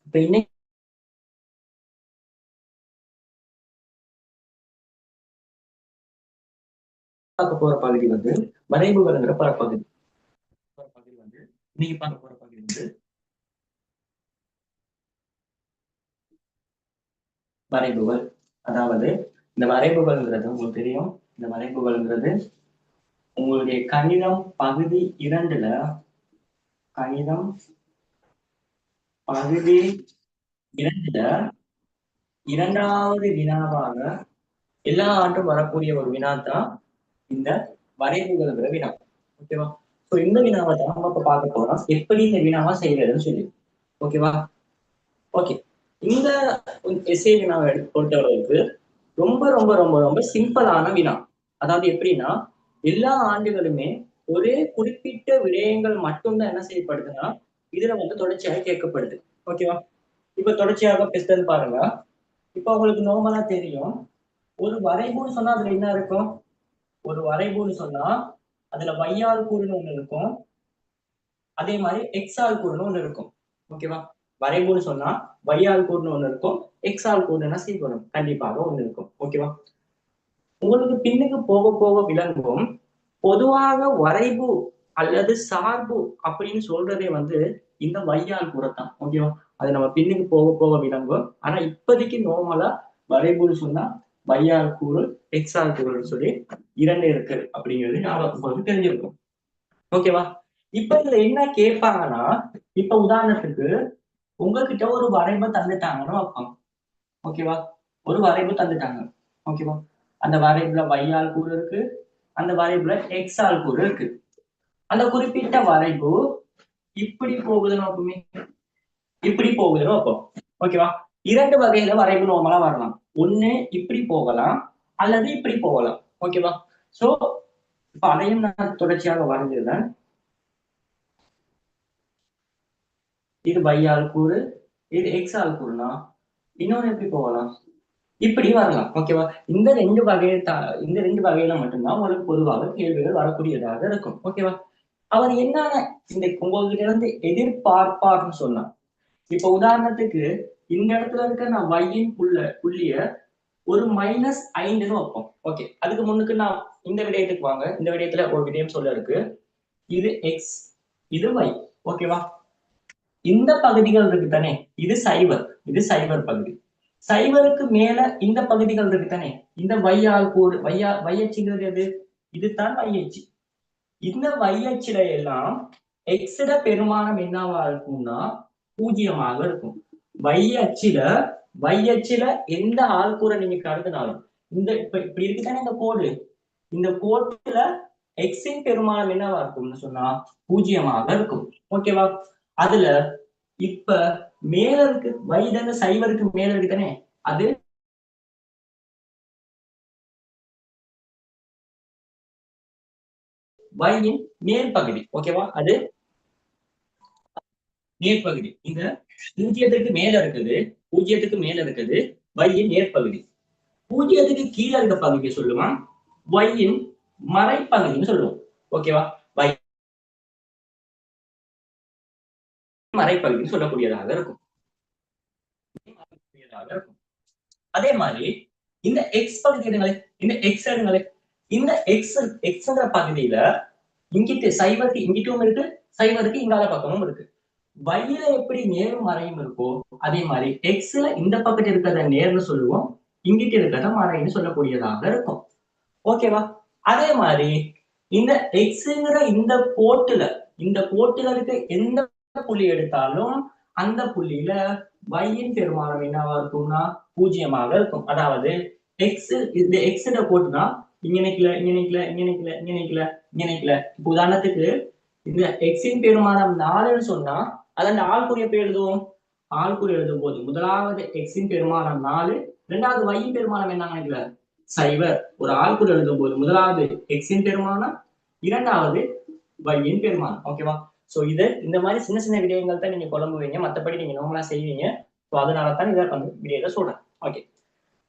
இப்ப இன்னைக்கு பார்க்க போற பகுதி வந்து வரைவுகள்ங்கிற பகுதி வந்து இன்னைக்கு பார்க்க போற பகுதி வந்து வரைவுகள். அதாவது இந்த வரைவுகள்ங்கிறது உங்களுக்கு தெரியும். இந்த வரைவுகள்ங்கிறது உங்களுடைய கணிதம் பகுதி 2ல கணிதம் பகுதி 2ல 2வது வினாவாக எல்லா ஆண்டும் வரக்கூடிய ஒரு வினா தான் இந்த வரைவுகள்ங்கிற வினா. ஓகேவா? சோ இந்த வினாவை தான் நம்ம இப்ப பார்க்க போறோம். எப்படி இந்த வினாவா செய்யறதுன்னு சொல்லி. ஓகேவா? ஓகே. இந்த எஸ்ஏ வினாவை பொறுத்தளவுக்கு ரொம்ப ரொம்ப ரொம்ப ரொம்ப சிம்பிளான வினா. அதாவது எப்படின்னா எல்லா ஆண்டுகளுமே ஒரே குறிப்பிட்ட விடயங்கள் மட்டும்தான் என்ன செய்யப்படுதுன்னா இதுல வந்து தொடர்ச்சியாக கேட்கப்படுது. ஓகேவா? இப்ப தொடர்ச்சியாக பெஸ்ட் பாருங்க. இப்ப உங்களுக்கு நார்மலா தெரியும், ஒரு வரைபுன்னு சொன்னா அதுல என்ன இருக்கும்? ஒரு வரைபுன்னு சொன்னா அதுல வையால் கூறுன்னு ஒண்ணு இருக்கும், அதே மாதிரி எக்ஸால் கூறுன்னு ஒண்ணு இருக்கும். ஓகேவா? வரைபுன்னு சொன்னா வையால் கூறுன்னு ஒண்ணு இருக்கும், எக்ஸால் கூறுன்னு செய்யணும் கண்டிப்பாக ஒண்ணு இருக்கும். ஓகேவா? உங்களுக்கு பின்னுக்கு போக போக விளங்கும். பொதுவாக வரைபு அல்லது சார்பு அப்படின்னு சொல்றதே வந்து இந்த வையால் கூறத்தான். ஓகேவா? அது நம்ம பின்னுக்கு போக போக விளங்கும். ஆனா இப்போதைக்கு நார்மலா வரைபுன்னு சொன்னா வையால் கூறு, எக்ஸால் கூறுன்னு சொல்லி 2 இருக்கு அப்படிங்கிறது ஞாபகம் தெரிஞ்சிருக்கும். ஓகேவா? இப்ப இதுல என்ன கேட்பாங்கன்னா, இப்ப உதாரணத்துக்கு உங்ககிட்ட ஒரு வரைபை தந்துட்டாங்கன்னு வைப்பாங்க. ஓகேவா? ஒரு வரைபு தந்துட்டாங்க. ஓகேவா? அந்த வரைபுல வையால் கூறு இருக்கு, அந்த வரைபுல எக்ஸால் கூறு இருக்கு. அந்த குறிப்பிட்ட வரைபு இப்படி போகுதுன்னு வைப்போமே, இப்படி போகுதுன்னு வைப்போம். ஓகேவா? 2 வகையில வரைபு நார்மலா வரலாம். ஒண்ணு இப்படி போகலாம் அல்லது இப்படி போகலாம். ஓகேவா? சோ இப்ப அதையும் நான் தொடர்ச்சியாக வரைஞ்சிருந்தேன். இது வையால் கூறு, இது எக்ஸால் கூறுனா இன்னொன்னு எப்படி போகலாம்? இப்படி வரலாம். ஓகேவா? இந்த 2 வகையில மட்டும்தான் உங்களுக்கு பொதுவாக கேள்விகள் வரக்கூடியதாக இருக்கும். ஓகேவா? அவர் என்னென்ன இந்த உங்ககிட்ட இருந்து எதிர்பார்ப்பார்னு சொன்னா, இப்ப உதாரணத்துக்கு இந்த இடத்துல இருக்க நான் வையின் புள்ளிய ஒரு -5ன்னு வைப்போம். ஓகே, அதுக்கு முன்னுக்கு நான் இந்த விடயத்துக்கு வாங்க. இந்த விடயத்துல ஒரு விடயம் சொல்ல இருக்கு. இது எக்ஸ், இது y. ஓகேவா? இந்த பகுதிகள் இருக்கு தானே, இது சைவர், இது சைவர் பகுதி. சைவருக்கு மேல இந்த பகுதிகள் இருக்கு தானே, இந்த வையால் கூறு வையச்சுங்கிறது எது? இதுதான் வையச்சு. இந்த வையச்சில எல்லாம் எக்ஸிட பெருமானம் என்னவா இருக்கும்னா 0 இருக்கும். வையச்சில எந்த ஆள்கூரை நீங்க கருதினாலும், இந்த இப்படி இருக்குதானே இந்த கோடு, இந்த கோட்டுல எக்ஸின் பெருமானம் என்னவா இருக்கும்னு சொன்னா 0 இருக்கும். ஓகேவா? அதுல இப்ப மேல இருக்கு வைதன சைவருக்கு மேல இருக்கு தானே, அது வையின் நேர்பகுதி. ஓகேவா? அது நேர்பகுதி. இந்த 0க்கு மேல இருக்குது, 0க்கு மேல இருக்குது வையின் நேர்பகுதி. 0க்கு கீழே இருக்க பகுதியை சொல்லுவான் வையின் மறைப்பகுதின்னு சொல்லுவோம். ஓகேவா? வை மறைப்பகுதின்னு சொல்லக்கூடியதாக இருக்கும். அதே மாதிரி இந்த எக்ஸ் பகுதி எடுங்களே, இந்த எக்ஸ் எடுங்களே, இந்த எக்ஸ்ங்கிற பகுதியில இங்கிட்டு சைவருக்கு இங்கிட்டும் இருக்கு, சைவருக்கு இங்கால பக்கமும் இருக்கு. வையில எப்படி நேரும் மறையும் இருக்கோ அதே மாதிரி எக்ஸ்ல இந்த பக்கத்து இருக்கிறத நேர்னு சொல்லுவோம், இங்கிட்டு இருக்கிறத மறைன்னு சொல்லக்கூடியதாக இருக்கும். ஓகேவா? அதே மாதிரி இந்த எக்ஸ்ங்கிற இந்த கோட்டுல இருக்க எந்த புள்ளி எடுத்தாலும் அந்த புள்ளியில வையின் பெருமானம் என்னவா இருக்கும்னா 0 இருக்கும். அதாவது எக்ஸ் இந்த எக்ஸ் கோட்டுனா இங்க நிக்கல, இங்க நிக்கல, இங்க நிக்கல, இங்க நிக்கல, இங்க நிக்கல. இப்ப உதாரணத்துக்கு இந்த எக்ஸின் பெருமானம் 4ன்னு சொன்னா அதன் ஆள்குறி எப்படி எழுதுவோம்? ஆள்குறி எழுதும் போது முதலாவது எக்ஸின் பெருமானம் 4, இரண்டாவது வையின் பெருமானம் என்ன நினைக்கல சைவர். ஒரு ஆள்குறி எழுதும் போது முதலாவது எக்ஸின் பெருமானம், இரண்டாவது வையின் பெருமானம். ஓகேவா? சோ இது இந்த மாதிரி சின்ன சின்ன விடயங்கள் தான் நீங்க குழம்புவீங்க, மற்றபடி நீங்க நார்மலா செய்வீங்க. ஸோ அதனாலதான் இதை வந்து விடயத்தை சொல்றேன். ஓகே,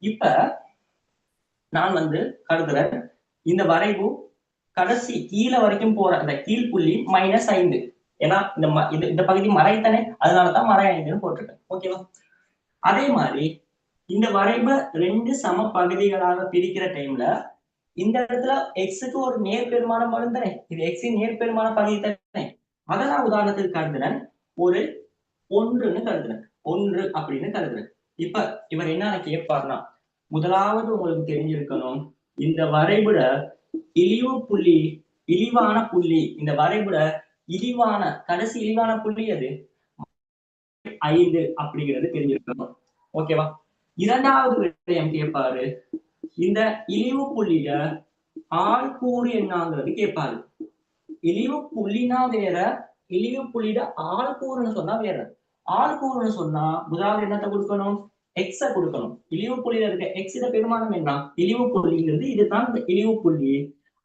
இப்ப நான் வந்து கருதுறேன் இந்த வரைவு கடைசி கீழே வரைக்கும் போற அந்த கீழ்ப்புள்ளி -5. ஏன்னா இந்த பகுதி மறை தானே, அதனாலதான் மறை 5ன்னு போட்டிருக்கேன். ஓகேவா? அதே மாதிரி இந்த வரைபை 2 சம பகுதிகளாக பிரிக்கிற டைம்ல இந்த இடத்துல எக்ஸுக்கு ஒரு நேர்பெருமானம் வரும் தானே, இது எக்ஸின் நேர்பெருமான பகுதி தானே. அதை நான் உதாரணத்துக்கு கருதுறேன், ஒரு 1ன்னு கருதுறேன், 1 அப்படின்னு கருதுறேன். இப்ப இவர் என்ன கேட்பார்னா, முதலாவது உங்களுக்கு தெரிஞ்சிருக்கணும், இந்த வரைபட இழிவான புள்ளி, இந்த வரைபட கடைசி இழிவான புள்ளி அது 5 அப்படிங்கிறது தெரிஞ்சிருக்கணும். ஓகேவா? இரண்டாவது விஷயம் கேட்பாரு, இந்த இழிவு புள்ளிய ஆள்கூறு என்னங்கிறது கேட்பாரு. இழிவு புள்ளினா வேற, இழிவு புள்ளிட ஆள்கூறுன்னு சொன்னா வேற. ஆள்கூறுன்னு சொன்னா முதலாவது என்னத்தை கொடுக்கணும், எக்ஸ கொடுக்கணும். இழிவு புள்ளியில இருக்க எக்ஸிட பெருமானம் என்ன, இழிவு புள்ளிங்கிறது இதுதான் இந்த இழிவு புள்ளி.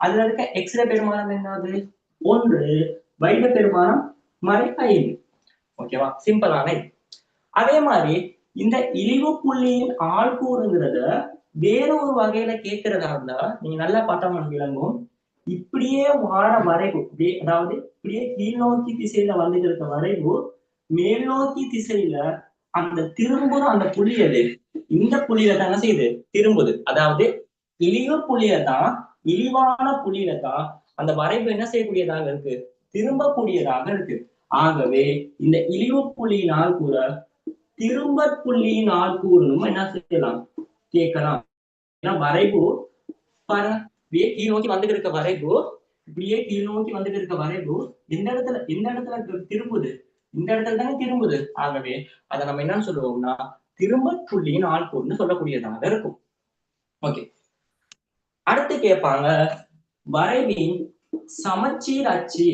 அதுல இருக்க எக்ஸிட பெருமானம் என்னது 1, வைட பெருமானம் மறை 5. ஓகேவா? சிம்பிளான. அதே மாதிரி இந்த இழிவு புள்ளியின் ஆள்கூறுங்கிறத வேற ஒரு வகையில கேட்கிறதா இருந்தா நீங்க நல்லா பார்த்தா உங்களுக்கு விளங்கும். இப்படியே வார வரைவு, அதாவது இப்படியே கீழ் நோக்கி திசையில வந்துட்டு இருக்க வரைவு மேல் நோக்கி திசையில அந்த திரும்புற அந்த புள்ளி அது இந்த புள்ளியில தானே செய்யுது, திரும்புது. அதாவது இழிவு புள்ளிய தான், இழிவான புள்ளியில தான் அந்த வரைவு என்ன செய்யக்கூடியதாக இருக்கு, திரும்பக்கூடியதாக இருக்கு. ஆகவே இந்த இழிவு புள்ளியினால் கூட திரும்ப புள்ளியின் ஆள்கூறணும் என்ன செய்யலாம், கேட்கலாம். ஏன்னா வரைவு பாருங்க, இப்படியே கீழ் நோக்கி வந்துட்டு இருக்க வரைவு, இப்படியே கீழ் நோக்கி வந்துட்டு இருக்க வரைவு எந்த இடத்துல திரும்புது, இந்த இடத்துல தானே திரும்புது. ஆகவே அதை நம்ம என்னன்னு சொல்லுவோம்னா திரும்ப புள்ளியின் ஆள்கூறுன்னு சொல்லக்கூடியதாக இருக்கும். ஓகே, அடுத்து கேட்பாங்க, வரைவின் சமச்சீர் அச்சு.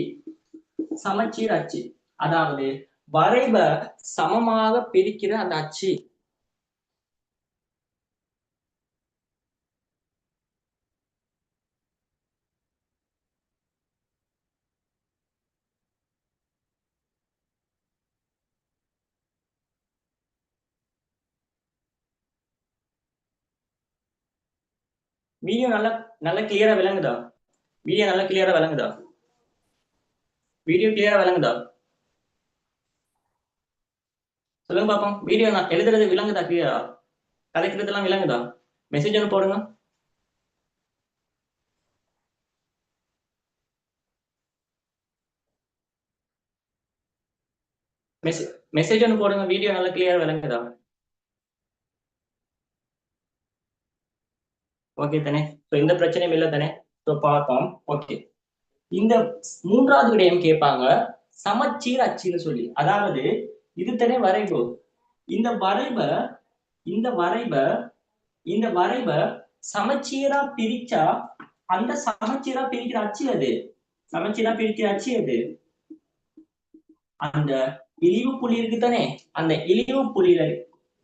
சமச்சீர் அச்சு அதாவது வரைப சமமாக பிரிக்கிற அந்த அச்சு. வீடியோ நல்லா கிளியரா விளங்குதா? வீடியோ நல்லா கிளியரா விளங்குதா? வீடியோ கிளியரா விளங்குதா? சொல்லுங்க பாப்போம். வீடியோ நான் எழுதுறது விளங்குதா? கிளியரா கதைக்கிறதெல்லாம் விளங்குதா? மெசேஜ் ஒன்று போடுங்க. மெசேஜ் ஒன்று போடுங்க. வீடியோ நல்லா கிளியரா விளங்குதா? ஓகே தானே? இந்த பிரச்சனையும் இல்லை தானே? பார்ப்போம். ஓகே, இந்த மூன்றாவது விடயம் கேட்பாங்க, சமச்சீர் அச்சுன்னு சொல்லி. அதாவது இது தானே வரைவு. இந்த வரைப இந்த வரைப இந்த வரைப சமச்சீரா பிரிச்சா அந்த சமச்சீரா பிரிக்கிற அச்சு அது, சமச்சீரா பிரிக்கிற அச்சு அது அந்த இழிவு புள்ளி இருக்கு தானே, அந்த இழிவு புள்ளியில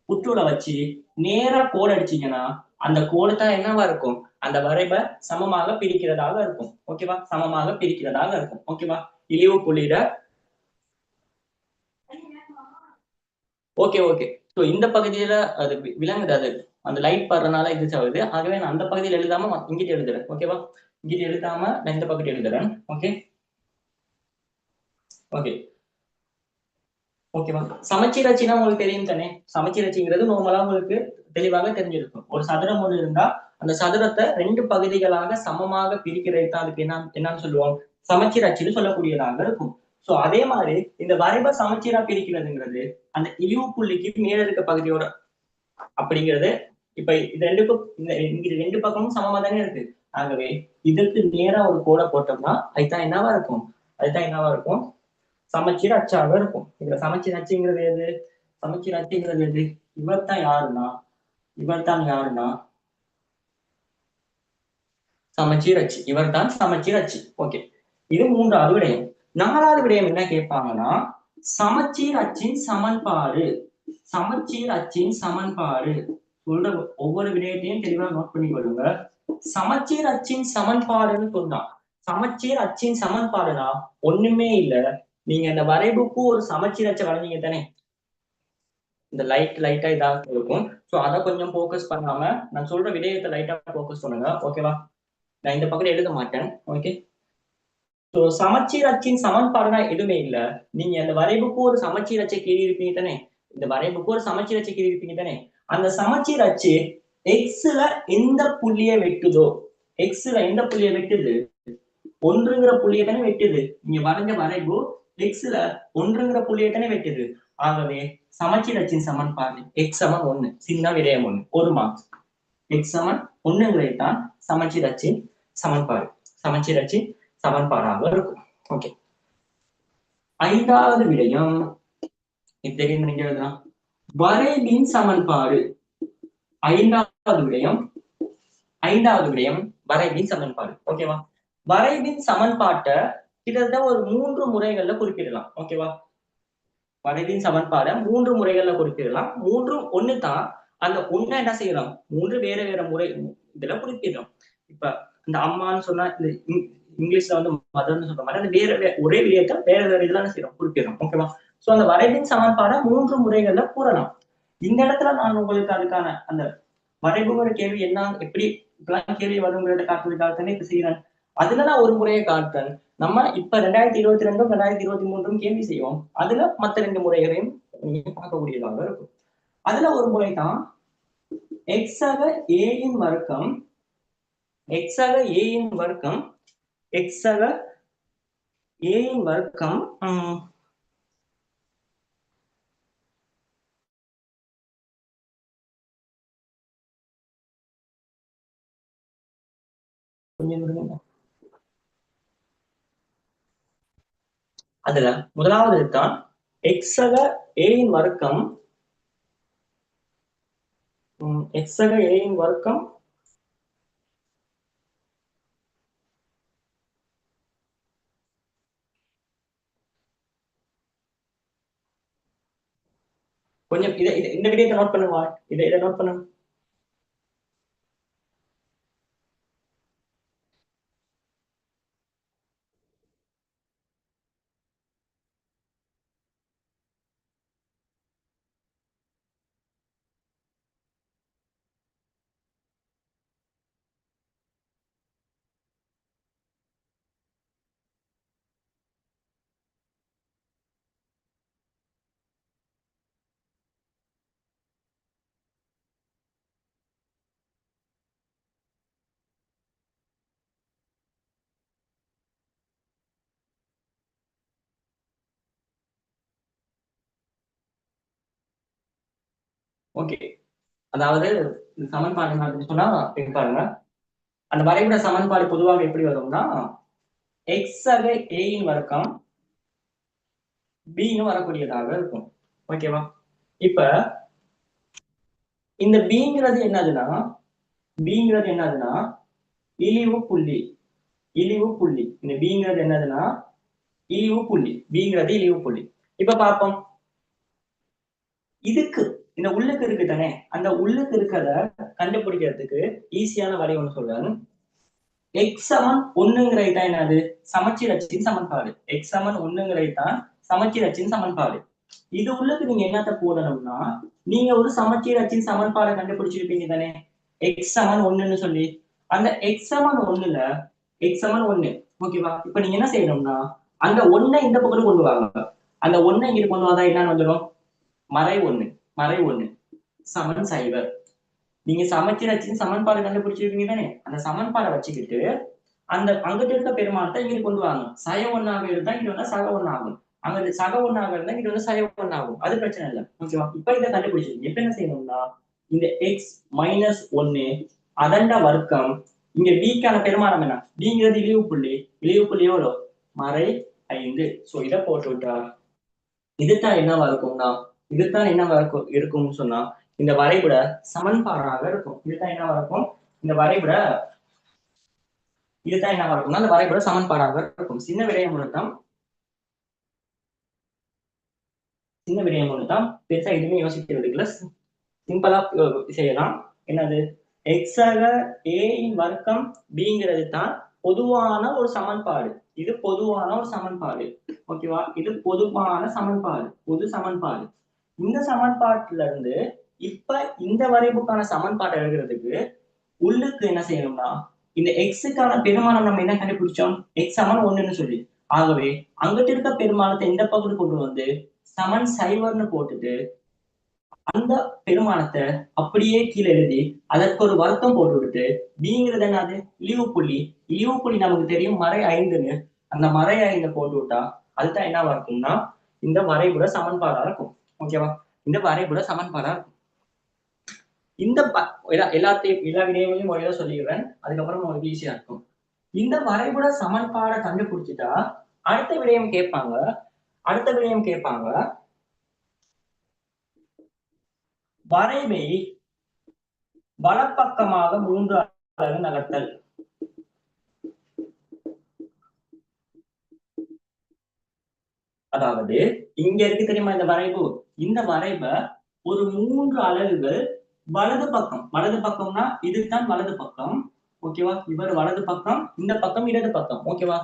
புற்றூட வச்சு நேரா கோடு அடிச்சீங்கன்னா அந்த கோடு தான் என்னவா இருக்கும், அந்த வரைபை சமமாக பிரிக்கிறதாக இருக்கும். ஓகேவா? சமமாக பிரிக்கிறதாக இருக்கும். ஓகேவா? இழிவு புள்ளியிட. ஓகே ஓகே, ஸோ இந்த பகுதியில அது விளங்குது, அது அந்த லைட் படுறதுனால இது ஆகுது. ஆகவே நான் அந்த பகுதியில் எழுதாம இங்கிட்டு எழுதுறேன். ஓகேவா? இங்கிட்டு எழுதாம நான் இந்த பகுதி எழுதுறேன். ஓகே ஓகே ஓகேவா? சமச்சீர் அச்சுனா உங்களுக்கு தெரியும் தானே? சமச்சீர் அச்சுங்கிறது நார்மலா உங்களுக்கு தெளிவாக தெரிஞ்சிருக்கும். ஒரு சதுரம் ஒன்று இருந்தா அந்த சதுரத்தை 2 பகுதிகளாக சமமாக பிரிக்கிறது தான் அதுக்கு என்னன்னு சொல்லுவோம், சமச்சீர் அச்சுன்னு சொல்லக்கூடியதாக இருக்கும். சோ அதே மாதிரி இந்த வரைப சமச்சீரா பிரிக்கிறதுங்கிறது அந்த இழிவு புள்ளிக்கு மேல இருக்க பகுதியோட அப்படிங்கிறது. இப்ப இது ரெண்டுக்கும் இங்க 2 பக்கமும் சமமா தானே இருக்கு. ஆகவே இதற்கு நேரா ஒரு கோடை போட்டோம்னா அதுதான் என்னவா இருக்கும், சமச்சீர் அச்சாக இருக்கும். இதுல சமச்சீர் அச்சுங்கிறது எது, சமச்சீர் அச்சுங்கிறது எது, இவர் தான் யாருன்னா சமச்சீர் அச்சு, இவர் தான் சமச்சீர் அச்சு. ஓகே, இது மூன்றாவது விடயம். 4வது விடயம் என்ன கேட்பாங்கன்னா, சமச்சீர் அச்சின் சமன்பாடு. சமச்சீர் அச்சின் சமன்பாடு சொல்ற ஒவ்வொரு விடயத்தையும் தெளிவா நோட் பண்ணி கொள்ளுங்க. சமச்சீர் அச்சின் சமன்பாடுன்னு சொன்னா, சமச்சீர் அச்சின் சமன்பாடுனா ஒண்ணுமே இல்ல, நீங்க இந்த வரைவுக்கு ஒரு சமச்சீர் அச்சை வரைஞ்சீங்க தானே, இந்த லைட்டா இதாக இருக்கும். ஸோ அதை கொஞ்சம் ஃபோக்கஸ் பண்ணாம நான் சொல்ற விடயத்தை லைட்டா ஃபோக்கஸ் பண்ணுங்க. ஓகேவா? நான் இந்த பக்கத்துல எழுத மாட்டேன். ஓகே, சமச்சீர் அச்சின் சமன்பாடுனா எதுவுமே இல்ல. நீங்க அந்த வரைவுக்கு ஒரு சமச்சீர் அச்சை கீறி இருப்பீங்க தானே. இந்த வரைவுக்கு ஒரு சமச்சீர் அச்சை கீறி இருப்பீங்க தானே. அந்த சமச்சீர் அச்சு எக்ஸ்ல எந்த புள்ளியை வெட்டுதோ, எக்ஸ்ல எந்த புள்ளியை வெட்டுது, ஒன்றுங்கிற புள்ளியை தானே வெட்டுது. நீங்க வரைஞ்ச வரைவு எக்ஸ்ல ஒன்றுங்கிற புள்ளியை தானே வெட்டுது. ஆகவே சமச்சீர் அச்சின் சமன்பாடு எக்ஸ் சமன் 1. சின்ன விடயம் 1, ஒரு மார்க்ஸ். எக்ஸ் சமன் 1ங்கிறது தான் சமச்சீர் அச்சின் சமன்பாடு. சமச்சீர் அச்சின் சமன்பாடாக இருக்கும். ஓகே. 5வது விடயம் தெரியும் நீங்க எழுதலாம். வரைவின் சமன்பாடு. 5வது விடயம் வரைவின் சமன்பாடு. ஓகேவா? வரைவின் சமன்பாட்டை கிட்டத்தட்ட ஒரு 3 முறைகள்ல குறிப்பிடலாம். ஓகேவா? வரைவின் சமன்பாடை 3 முறைகள்ல குறிப்பிடலாம். 3ம் ஒண்ணு தான். அந்த ஒண்ணை என்ன செய்யலாம்? 3 வேற வேற முறை இதுல குறிப்பிடலாம். இப்ப இந்த அம்மான்னு சொன்னா இந்த இங்கிலீஷ்ல வந்து மதர்ன்னு சொல்ற மாதிரி அந்த வேற ஒரே விடயத்தை வேற வேற இதுல என்ன செய்யறோம்? குறிப்பிடலாம். ஓகேவா? சோ அந்த வரைவின் சமன்பாடை 3 முறைகள்ல கூறலாம். இந்த இடத்துல நான் உங்களுக்கு அதுக்கான அந்த வரைவுங்கிற கேள்வி என்ன, எப்படி இப்பெல்லாம் கேள்வி வருங்கிறத காட்டுறதுக்காகத்தானே இப்ப செய்யறேன். அதுல நான் ஒரு முறையை காட்டுறேன். நம்ம இப்ப 2022 2023 கேள்வி செய்வோம். அதுல மத்த 2 முறைகளையும் நீங்க பார்க்கக்கூடியதாக இருக்கும். அதுல ஒரு முறை தான் எக்ஸாக ஏயின் வர்க்கம் கொஞ்சம் அதுல முதலாவது தான் எக்ஸக ஏயின் வர்க்கம் கொஞ்சம் இந்த விடயத்தை நோட் பண்ணுவா. இதை நோட் பண்ணுங்க. ஓகே. அதாவது சமன்பாடு அப்படின்னு சொன்னா பாருங்க. அந்த வரைபட சமன்பாடு பொதுவாக எப்படி வரும்னா எக்ஸக ஏயின் வர்க்கம் பின்னு வரக்கூடியதாக இருக்கும். ஓகேவா? இப்ப இந்த பிங்கிறது என்னதுன்னா இழிவு புள்ளி. இந்த பிங்கிறது என்னதுன்னா இழிவு புள்ளி. இப்ப பார்ப்போம். இதுக்கு இந்த உள்ளுக்கு இருக்கு தானே, அந்த உள்ளுக்கு இருக்கிறத கண்டுபிடிக்கிறதுக்கு ஈஸியான வழி ஒண்ணு சொல்றேன். எக்ஸ் சமன் 1ங்கிறது தான் என்னது? சமச்சீர் அச்சின் சமன்பாடு. எக்ஸ் சமன் 1ங்கிறது தான் சமச்சீர் அச்சின் சமன்பாடு. இது உள்ளுக்கு நீங்க என்னத்த போடணும்னா, நீங்க ஒரு சமச்சீர் அச்சின் சமன்பாடை கண்டுபிடிச்சிருப்பீங்க தானே, எக்ஸ் சமன் 1ன்னு சொல்லி. அந்த எக்ஸ் சமன் 1 ஓகேவா? இப்ப நீங்க என்ன செய்யணும்னா, அந்த 1 இந்த பக்கம் கொண்டு வாங்க. அந்த 1 இங்க கொண்டு வந்தா என்னன்னு வந்துடும்? மறை 1 சமன் 0. நீங்க சமச்சீர் அச்சின் சமன்பாடு கண்டுபிடிச்சிருக்கீங்க தானே, அந்த சமன்பாடை வச்சுக்கிட்டு அந்த அங்கிட்ட இருக்க பெருமானத்தை இங்க கொண்டு வாங்க. சய 1ஆக இருந்தா இங்க வந்து சக 1 ஆகும். அங்க சக 1ஆக இருந்தா இங்க வந்து சய 1 ஆகும். அது பிரச்சனை இல்லை. ஓகேவா? இப்ப இதை கண்டுபிடிச்சிருக்கீங்க. இப்ப என்ன செய்யணும்னா, இந்த எக்ஸ் மைனஸ் 1 அதண்ட வர்க்கம், இங்க பிக்கான பெருமானம் என்ன? பிங்கிறது இழிவு புள்ளி எவ்வளோ? மறை 5. சோ இதை போட்டு விட்டா இதுதான் என்னவா இருக்கும்னா, இருக்கும்னு சொன்னா இந்த வரைபட சமன்பாடாக இருக்கும். இதுதான் என்னவா இருக்கும்? இந்த வரைபட அந்த வரைபட சமன்பாடாக இருக்கும். சின்ன விடயம் ஒண்ணுதான், பெருசா எதுவுமே யோசிக்கிறது இல்ல. சிம்பிளா செய்யலாம். என்னது? எக்ஸாக ஏயின் வர்க்கம் பிங்கிறது தான் பொதுவான ஒரு சமன்பாடு. இது பொதுவான ஒரு சமன்பாடு. ஓகேவா? இது பொதுவான சமன்பாடு, பொது சமன்பாடு. இந்த சமன்பாட்டுல இருந்து இப்ப இந்த வரைவுக்கான சமன்பாட்டை எழுதுறதுக்கு உள்ளுக்கு என்ன செய்யணும்னா, இந்த எக்ஸுக்கான பெருமானம் நம்ம என்ன கண்டுபிடிச்சோம்? எக்ஸ் சமன் 1ன்னு சொல்லி. ஆகவே அங்கிட்டு இருக்க பெருமானத்தை இந்த பகுதி கொண்டு வந்து சமன் சைவர்னு போட்டுட்டு அந்த பெருமானத்தை அப்படியே கீழே எழுதி அதற்கு ஒரு வருத்தம் போட்டு விட்டு பிங்கிறது என்னது? இழிவு புள்ளி. இழிவு புள்ளி நமக்கு தெரியும் மறை 5ன்னு. அந்த மறை 5 போட்டு விட்டா அதுதான் என்னவா இருக்கும்னா இந்த வரைபட சமன்பாடா இருக்கும். ஓகேவா? இந்த வரைபட சமன்பாடா இருக்கும். இந்த எல்லாத்தையும் எல்லா விடயங்களையும் ஒரே சொல்லிடுறேன். அதுக்கப்புறம் உங்களுக்கு ஈஸியா இருக்கும். இந்த வரைபட சமன்பாடை கண்டுபிடிச்சிட்டா அடுத்த விடயம் கேட்பாங்க. வரைவை வலப்பக்கமாக 3 அலகு நகர்த்தல். அதாவது இங்க இருக்கு தெரியுமா இந்த வரைவு? இந்த வரைவை ஒரு 3 அலகுகள் வலது பக்கம்னா இதுதான் வலது பக்கம். ஓகேவா? இவர் வலது பக்கம், இந்த பக்கம் இடது பக்கம். ஓகேவா?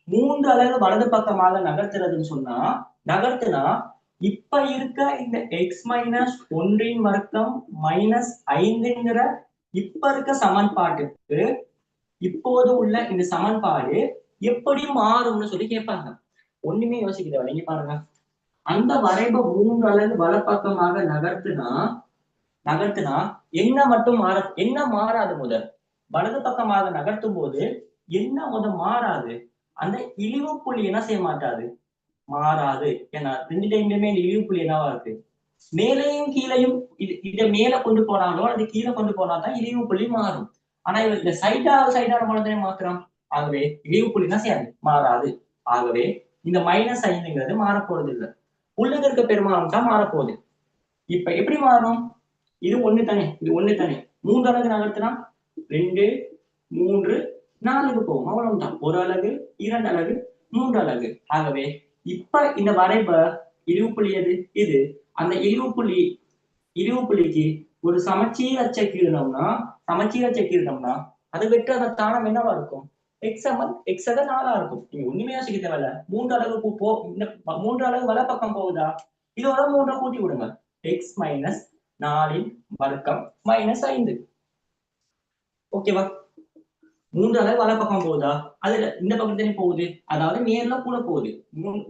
3 அலகு வலது பக்கமாக நகர்த்துறதுன்னு சொன்னா நகர்த்துனா இப்ப இருக்க இந்த எக்ஸ் மைனஸ் 1 வர்க்கம் மைனஸ் 5ங்கிற இப்ப இருக்க சமன்பாட்டுக்கு இப்போது உள்ள இந்த சமன்பாடு எப்படி மாறும்னு சொல்லி கேட்பாங்க. ஒண்ணுமே யோசிக்க தேவை. நீங்க பாருங்க, அந்த வரைப 3 அலகு வலப்பக்கமாக நகர்த்துனா என்ன மட்டும் என்ன மாறாது? முதல் வலது பக்கமாக நகர்த்தும் போது என்ன மாறாது? அந்த இழிவு புள்ளி என்ன செய்ய மாட்டாது? மாறாது. ஏன்னா 2 டைம்லயுமே இந்த இழிவு புள்ளி என்னவா இருக்கு? மேலையும் கீழையும் இதை மேல கொண்டு போனாலோ அது கீழே கொண்டு போனாதான் இழிவு புள்ளி மாறும். ஆனா இவர் இந்த சைடான போனதே மாத்திரம். ஆகவே இழிவு புள்ளி என்ன செய்யாது? மாறாது. ஆகவே இந்த -5ங்கிறது மாறப்போறது இல்லை. உள்ளுக்கு இருக்க பெருமானம் தான் மாறப்போகுது. இப்ப எப்படி மாறும்? இது 1 தானே, இது 1 தானே. 3 அலகு நகர்த்தினா 2, 3, 4க்கு போகும். அவ்வளவுதான். 1 அலகு, 2 அலகு, 3 அலகு. ஆகவே இப்ப இந்த வரைப இழிவு புள்ளி எது? இது. அந்த இழிவு புள்ளிக்கு ஒரு சமச்சீர் அச்சை கீழணும்னா அது வெற்ற தானம் என்னவா இருக்கும்? எக்ஸ் 4 இருக்கும். நீங்க ஒண்ணுமே யோசிக்க தேவையில்ல. 3 அலகு இந்த 3 அலகு வல பக்கம் போகுதா? இதோட 3 கூட்டி விடுங்க. எக்ஸ் மைனஸ் 4 வர்க்கம் மைனஸ் 5. ஓகேவா? 3 அலகு வல பக்கம் போகுதா? அதுல இந்த பக்கம் தானே போகுது. அதாவது நேர்ல கூட போகுது.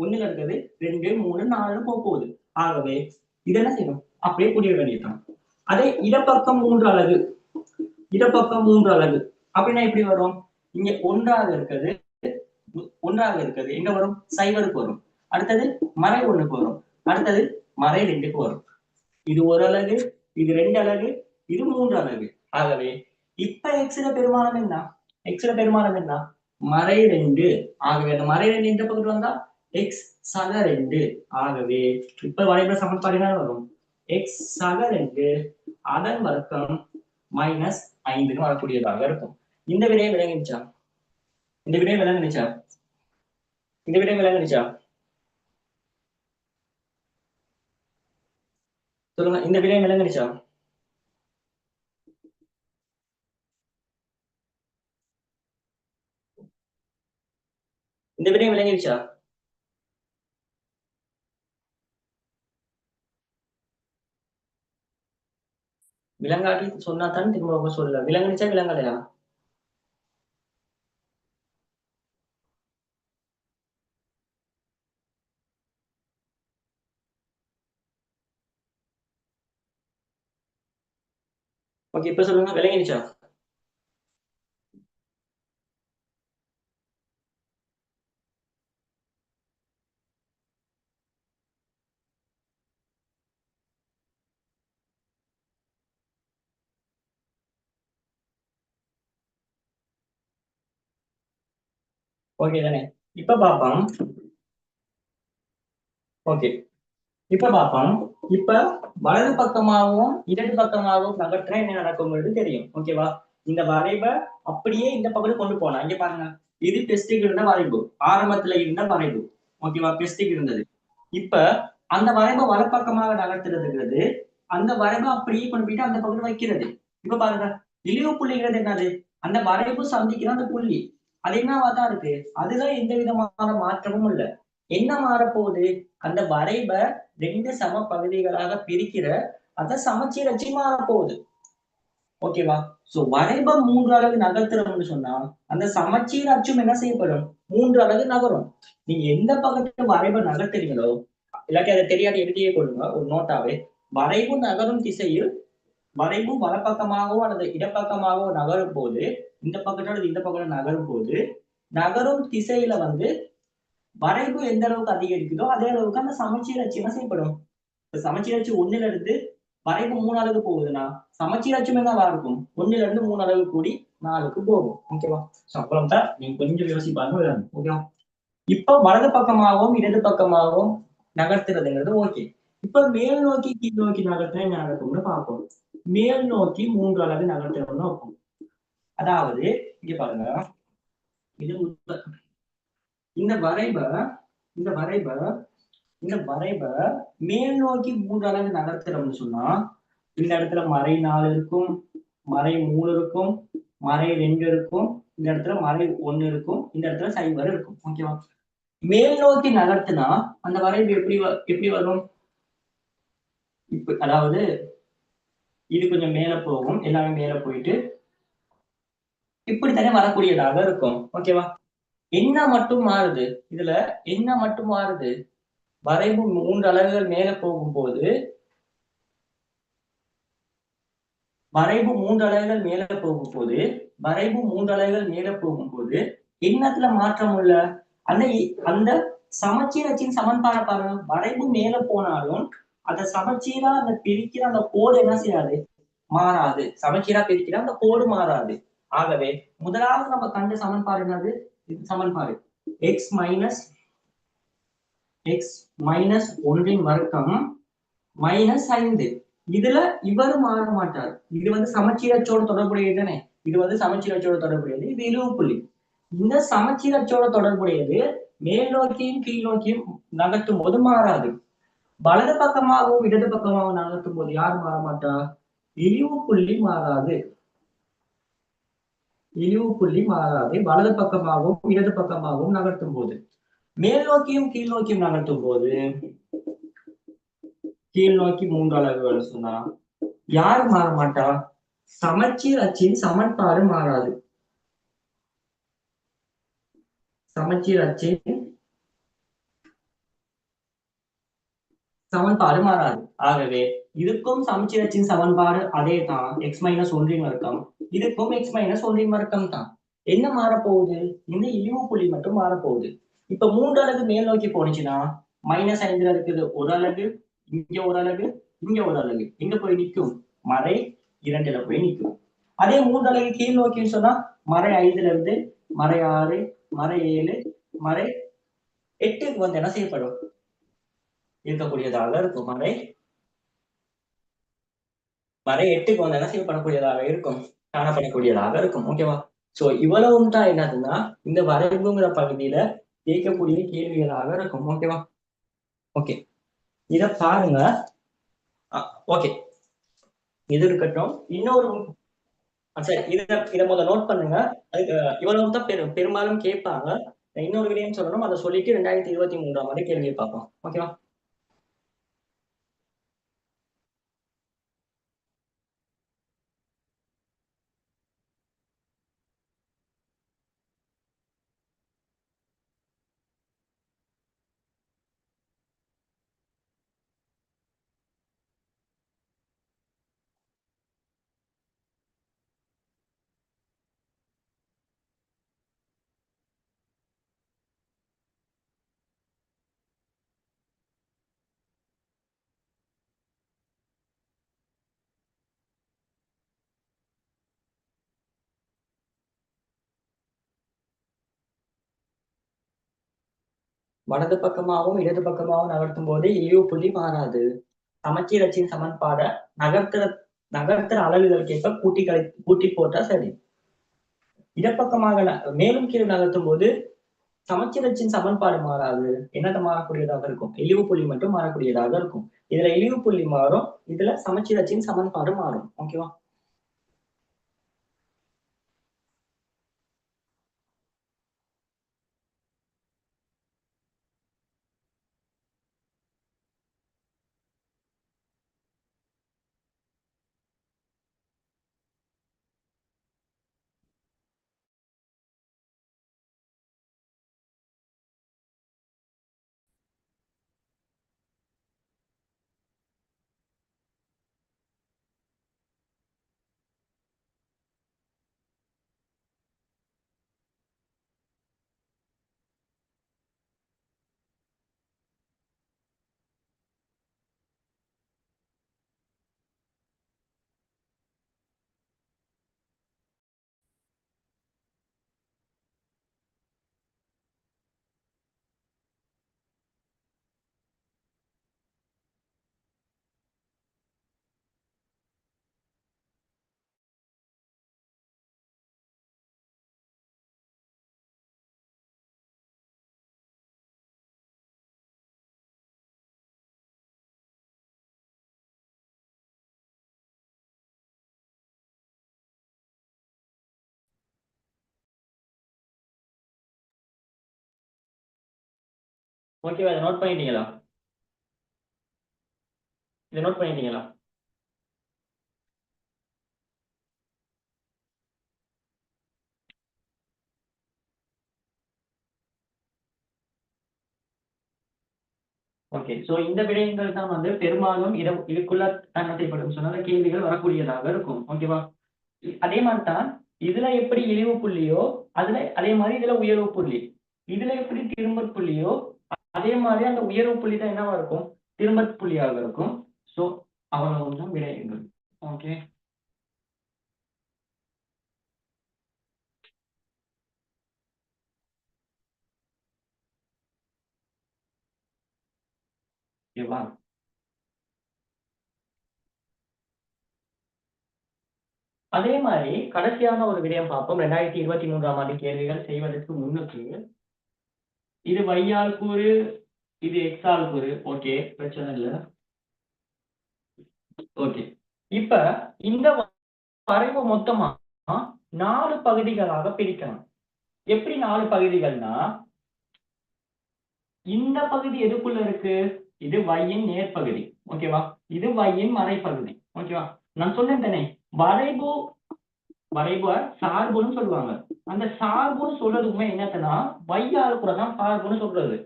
1ல இருக்கிறது 2, 3, 4 போகுது. ஆகவே இது என்ன செய்யணும்? அப்படியே கூட்டிட வேண்டியதுதான். அதே இடப்பக்கம் 3 அலகு அப்படின்னா எப்படி வரும்? இங்க ஒன்றாக இருக்கிறது எங்க வரும்? சைவருக்கு வரும். அடுத்தது மறை 1க்கு வரும். அடுத்தது மறை 2க்கு வரும். இது 1 அலகு, இது 2 அலகு, இது 3 அலகு. ஆகவே இப்ப எக்ஸ்ல பெருமானம் என்ன? மறை 2. ஆகவே அந்த மறை 2 இந்த பக்கத்துல வந்தா எக்ஸ் சக 2. ஆகவே இப்ப வரைபட சமன்பாடு என்ன வரும்? எக்ஸ் சக 2 அதன் வர்க்கம் மைனஸ் 5ன்னு வரக்கூடியதாக இருக்கும். இந்த விடையை விளங்கிச்சா? சொல்லுங்க. இந்த விடயம் விளங்குச்சா? இந்த விடயம் விளங்கிடுச்சா? விலங்காட்டி சொன்னாதான் திரும்ப சொல்லல. விளங்குச்சா விலங்கலையா? ஓகே, இப்ப சொல்லுங்க. விளங்கிடுச்சா? ஓகே தானே? இப்ப பாப்போம். ஓகே, இப்ப பாப்போம். இப்ப வலது பக்கமாகவும் இடது பக்கமாகவும் நகர்த்தினா என்ன நடக்கும்ன்றது தெரியும். ஓகேவா? இந்த வரைவை அப்படியே இந்த பக்கத்து கொண்டு போனா இங்க பாருங்க. இது டெஸ்டுக்கு இருந்த வரைவு, ஆரம்பத்துல இருந்த வரைவு. ஓகேவா? டெஸ்டுக்கு இருந்தது. இப்ப அந்த வரைவை வலப்பக்கமாக நகர்த்துறதுங்கிறது அந்த வரைவை அப்படியே கொண்டு போயிட்டு அந்த பக்கத்துல வைக்கிறது. இப்ப பாருங்க, இழிவு புள்ளிங்கிறது என்னது? அந்த வரைவு சந்திக்கிற அந்த புள்ளி அது என்னவாதான் இருக்கு. அதுல எந்த விதமான மாற்றமும் இல்லை. என்ன மாறப்போகுது? அந்த வரைவை 2 சம பகுதிகளாக பிரிக்கிற அந்த சமச்சீர் அச்சு மாறப்போகுது. ஓகேவா? சோ வரைபம் 3 அலகு நகர்த்துறோம்னு சொன்னா அந்த சமச்சீர் அச்சும் என்ன செய்யப்படும்? 3 அலகு நகரும். நீங்க எந்த பக்கத்துல வரைபம் நகர்த்துறீங்களோ, இல்லாட்டி அதை தெரியாத எழுதியே கொள்ளுங்க ஒரு நோட்டாவே. வரைவு நகரும் திசையில் வரைவு வலப்பக்கமாகவோ அல்லது இடப்பக்கமாகவோ நகரும் போது, இந்த பக்கத்தோட இந்த பக்கம் நகரும் போது, நகரும் திசையில வந்து வரைவு எந்த அளவுக்கு அதிகரிக்குதோ அதே அளவுக்கு அந்த சமச்சீர் அச்சு என்ன செய்யப்படும்? இப்ப சமச்சீர் அச்சு 1ல இருந்து வரைவு 3 அலகு போகுதுன்னா சமச்சீர் அச்சும் என்னவா இருக்கும்? 1ல இருந்து 3 அலகு கூடி 4க்கு போகும். ஓகேவா? சோ அவ்வளவுதான். நீங்க கொஞ்சம் யோசிப்பாங்க விளங்கும். ஓகேவா? இப்ப வலது பக்கமாகவும் இடது பக்கமாகவும் நகர்த்துறதுங்கிறது ஓகே. இப்ப மேல் நோக்கி கீழ் நோக்கி நகர்த்தினா என்ன நடக்கும்னு பார்ப்போம். மேல் நோக்கி 3 அலகு நகர்த்தணும்னு இருக்கும். அதாவது இங்க பாருங்க, இது இந்த வரைப இந்த வரைப இந்த வரைப மேல் நோக்கி 3 அலகு நகர்த்துறோம்னு சொன்னா இந்த இடத்துல மறை 4 இருக்கும், மறை 3 இருக்கும், மறை 2 இருக்கும், இந்த இடத்துல மறை 1 இருக்கும், இந்த இடத்துல சைபர் இருக்கும். ஓகேவா? மேல் நோக்கி நகர்த்தினா அந்த வரைவு எப்படி வரும்? இப்ப அதாவது இது கொஞ்சம் மேல போகும், எல்லாமே மேல போயிட்டு இப்படித்தானே வரக்கூடியதாக இருக்கும். ஓகேவா? என்ன மட்டும் மாறுது இதுல? என்ன மட்டும் மாறுது? வரைவு 3 அலகுகள் மேல போகும்போது வரைவு 3 அலகுகள் மேல போகும்போது வரைவு 3 அலகுகள் மேல போகும்போது என்னத்துல மாற்றம் உள்ள அந்த அந்த சமச்சீர் அச்சின் சமன்பாடை பாருங்க. வரைவு மேல போனாலும் அந்த சமச்சீரா அந்த பிரிக்கிற அந்த கோடு என்ன செய்யாது? மாறாது. சமச்சீரா பிரிக்கிற அந்த கோடு மாறாது. ஆகவே முதலாவது நம்ம கண்ட சமன்பாடு என்னது? இது சமன்பாடு எக்ஸ் மைனஸ் ஒன்றின் வர்க்கம் மைனஸ் 5. இதுல இவரு மாற மாட்டார். இது வந்து சமச்சீரச்சோடு தொடர்புடையது தானே. இது வந்து சமச்சீரச்சோடு தொடர்புடையது. இது இழுவு புள்ளி. இந்த சமச்சீரச்சோடு தொடர்புடையது மேல் நோக்கியும் கீழ் நோக்கியும் நகர்த்தும் போது மாறாது. வலது பக்கமாகவும் இடது பக்கமாகவும் நகர்த்தும் போது யார் மாற மாட்டா? இழிவு புள்ளி மாறாது. இழிவு புள்ளி மாறாது வலது பக்கமாகவும் இடது பக்கமாகவும் நகர்த்தும் போது. மேல் நோக்கியும் கீழ் நோக்கியும் நகர்த்தும் போது கீழ் நோக்கி 3 அலகுகள் சொன்னா யார் மாற மாட்டா? சமச்சீர் அச்சின் சமன்பாடு மாறாது. சமச்சீர் அச்சின் சமன்பாடு மாறாது. ஆகவே இதுக்கும் சமச்சீர் அச்சின் சமன்பாடு அதே தான், எக்ஸ் மைனஸ் ஒன்றின் வர்க்கம். இதுக்கும் எக்ஸ் மைனஸ் ஒன்றின் வர்க்கம் தான். என்ன மாறப்போகுது? இந்த இழிவு புள்ளி மட்டும் மாறப்போகுது. இப்ப 3 அலகு மேல் நோக்கி போனுச்சுன்னா மைனஸ் 5ல இருக்குது ஒரு அலகு, இங்க ஒரு அலகு, இங்க ஒரு அலகு. எங்க போய் நிற்கும்? மறை 2ல போய் நிற்கும். அதே 3 அலகு கீழ் நோக்கின்னு சொன்னா மறை 5ல இருந்து மறை 6, மறை 7, மறை 8க்கு வந்து என்ன செய்யப்படும்? இருக்கக்கூடியதாக இருக்கும். மறை 8க்கு வந்து என்ன செய்யப்படக்கூடியதாக இருக்கும்? காணப்படக்கூடியதாக இருக்கும். ஓகேவா? சோ இவ்வளவும் தான் என்னதுன்னா இந்த வரைவுங்கிற பகுதியில கேட்கக்கூடிய கேள்விகளாக இருக்கும். ஓகேவா? ஓகே, இத பாருங்க. ஓகே, இது இருக்கட்டும். இன்னொரு சரி, இத முதல்ல நோட் பண்ணுங்க. அதுக்கு இவ்வளவு தான் பெரும்பாலும் கேட்பாங்க. இன்னொரு விடயம் சொல்லணும், அதை சொல்லிட்டு 2023ஆம் ஆண்டு கேள்வியை பார்ப்போம். ஓகேவா? வலது பக்கமாகவும் இடது பக்கமாகவும் நகர்த்தும் போது இழிவு புள்ளி மாறாது. சமச்சீர் அச்சின் சமன்பாட நகர்த்துற நகர்த்துற அலகுகளுக்கு ஏற்ப கூட்டி போட்டா சரி. இடப்பக்கமாக மேலும் கீழ் நகர்த்தும் போது சமச்சீர் அச்சின் சமன்பாடு மாறாது. என்னது மாறக்கூடியதாக இருக்கும்? இழிவு புள்ளி மட்டும் மாறக்கூடியதாக இருக்கும். இதுல இழிவு புள்ளி மாறும், இதுல சமச்சீர் அச்சின் சமன்பாடு மாறும். ஓகேவா? ஓகேவா? இதை நோட் பண்ணிட்டீங்களா? இதை நோட் பண்ணிட்டீங்களா? ஓகே. சோ இந்த விடயங்கள் தான் வந்து பெரும்பாலும் இதுக்குள்ள தன்னத்தைப்படும் சொன்னால கேள்விகள் வரக்கூடியதாக இருக்கும். ஓகேவா? அதே மாதிரி தான் இதுல எப்படி இழிவு புள்ளியோ அதுல அதே மாதிரி இதுல உயர்வு புள்ளி. இதுல எப்படி திரும்ப புள்ளியோ அதே மாதிரி அந்த உயர்வு புள்ளி தான் என்னவா இருக்கும்? திரும்ப புள்ளியாக இருக்கும். சோ அவ்வளவுதான் விடயங்கள். ஓகே. ஓகேவா? அதே மாதிரி கடைசியான ஒரு விடயம் பார்ப்போம். 2023ஆம் ஆண்டு கேள்விகள் செய்வதற்கு முன்னுக்கு இது வையால் கூறு, இது எக்ஸால் கூறு. ஓகே, பிரச்சனை இல்லை. ஓகே. இப்ப இந்த வரைவு மொத்தமா 4 பகுதிகளாக பிரிக்கணும். எப்படி 4 பகுதிகள்னா, இந்த பகுதி எதுக்குள்ள இருக்கு? இது வையின் நேர்பகுதி. ஓகேவா? இது வையின் மறைப்பகுதி. ஓகேவா? நான் சொன்னேன் தானே, வரைவு சார்புன்னு சொல்லுவாங்க. அந்த சார்புன்னு சொல்றதுக்குமே என்னத்தனா வையால் கூட தான் சார்புன்னு சொல்றது.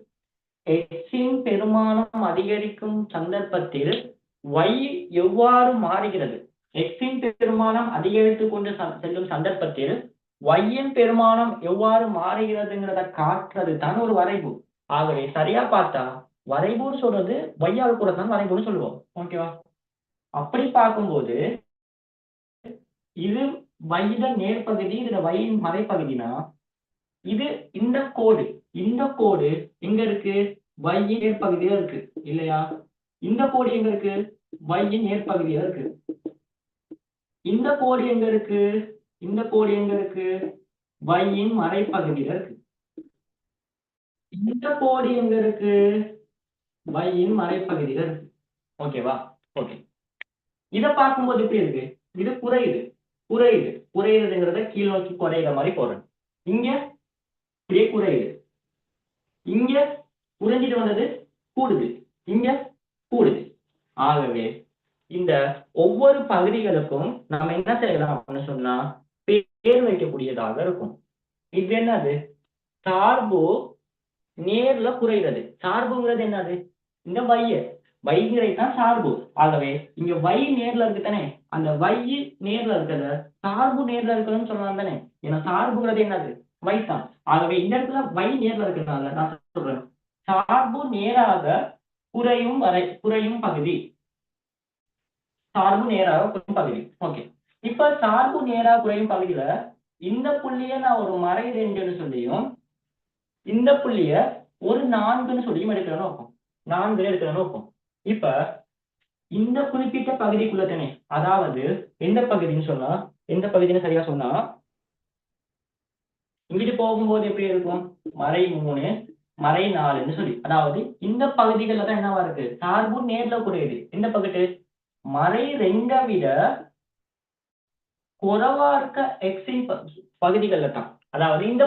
எக்ஸின் பெருமானம் அதிகரிக்கும் சந்தர்ப்பத்தில் y எவ்வாறு மாறுகிறது? எக்ஸின் பெருமானம் அதிகரித்துக் கொண்டு செல்லும் சந்தர்ப்பத்தில் y-ன் பெருமானம் எவ்வாறு மாறுகிறதுங்கிறத காட்டுறது தான் ஒரு வரைவு. ஆகவே சரியா பார்த்தா வரைவுன்னு சொல்றது வையால் கூட தான் வரைவுன்னு சொல்லுவோம். ஓகேவா? அப்படி பார்க்கும்போது இது வையிட நேர்பகுதி, இதுல வையின் மறைப்பகுதினா இது இந்த கோடு எங்க இருக்கு? வையின் நேர்பகுதியில இருக்கு இல்லையா? இந்த கோடு எங்க இருக்கு? வையின் நேர்பகுதியில இருக்கு. இந்த கோடு எங்க இருக்கு? இந்த கோடு எங்க இருக்கு? வையின் மறைப்பகுதியில இருக்கு. இந்த கோடு எங்க இருக்கு? வையின் மறைப்பகுதியில இருக்கு. ஓகேவா? ஓகே. இத பார்க்கும்போது எப்படி இருக்கு? இது குறையுதுங்கிறத கீழ் நோக்கி குறையிற மாதிரி போடுறேன். இங்க இப்படியே குறையுது. இங்க குறைஞ்சிட்டு வந்தது கூடுது. இங்க கூடுது. ஆகவே இந்த ஒவ்வொரு பகுதிகளுக்கும் நம்ம என்ன செய்யலாம் அப்படின்னு சொன்னா பேர் வைக்கக்கூடியதாக இருக்கும். இது என்னது? சார்பு நேர்ல குறைகிறது. சார்புங்கிறது என்னது? இந்த வைங்கிறது தான் சார்பு. ஆகவே இங்க வை நேர்ல இருக்கு தானே, அந்த வை நேர்ல இருக்கிறத சார்பு நேர்ல இருக்குதுன்னு சொல்லலாம் தானே. ஏன்னா சார்புங்கிறது என்னது? வை தான். ஆகவே இந்த இடத்துல வை நேர்ல இருக்கிறதுனால நான் சொல்றேன் சார்பு நேராக குறையும் பகுதி. சார்பு நேராக குறையும் பகுதி. ஓகே. இப்ப சார்பு நேராக குறையும் பகுதியில இந்த புள்ளிய நான் ஒரு மறை 2ன்னு சொல்லியும் இந்த புள்ளிய ஒரு 4ன்னு சொல்லியும் எடுக்கிறேன்னு வைப்போம். 4 எடுக்கிறேன்னு வைப்போம். இப்ப இந்த குறிப்பிட்ட பகுதிக்குள்ள தானே, அதாவது எந்த பகுதின்னு சொன்னா, எந்த பகுதின்னு சரியா சொன்னா இங்கிட்டு போகும்போது எப்படி இருக்கும்? மறை 3 மறை 4ன்னு சொல்லி, அதாவது இந்த பகுதிகளில் தான் என்னவா இருக்கு? சார்பு நேர்ல குறையுது. இந்த பகுதி மறை 2 விட குறைவா இருக்க எக்ஸின் பகுதிகளில் தான், அதாவது இந்த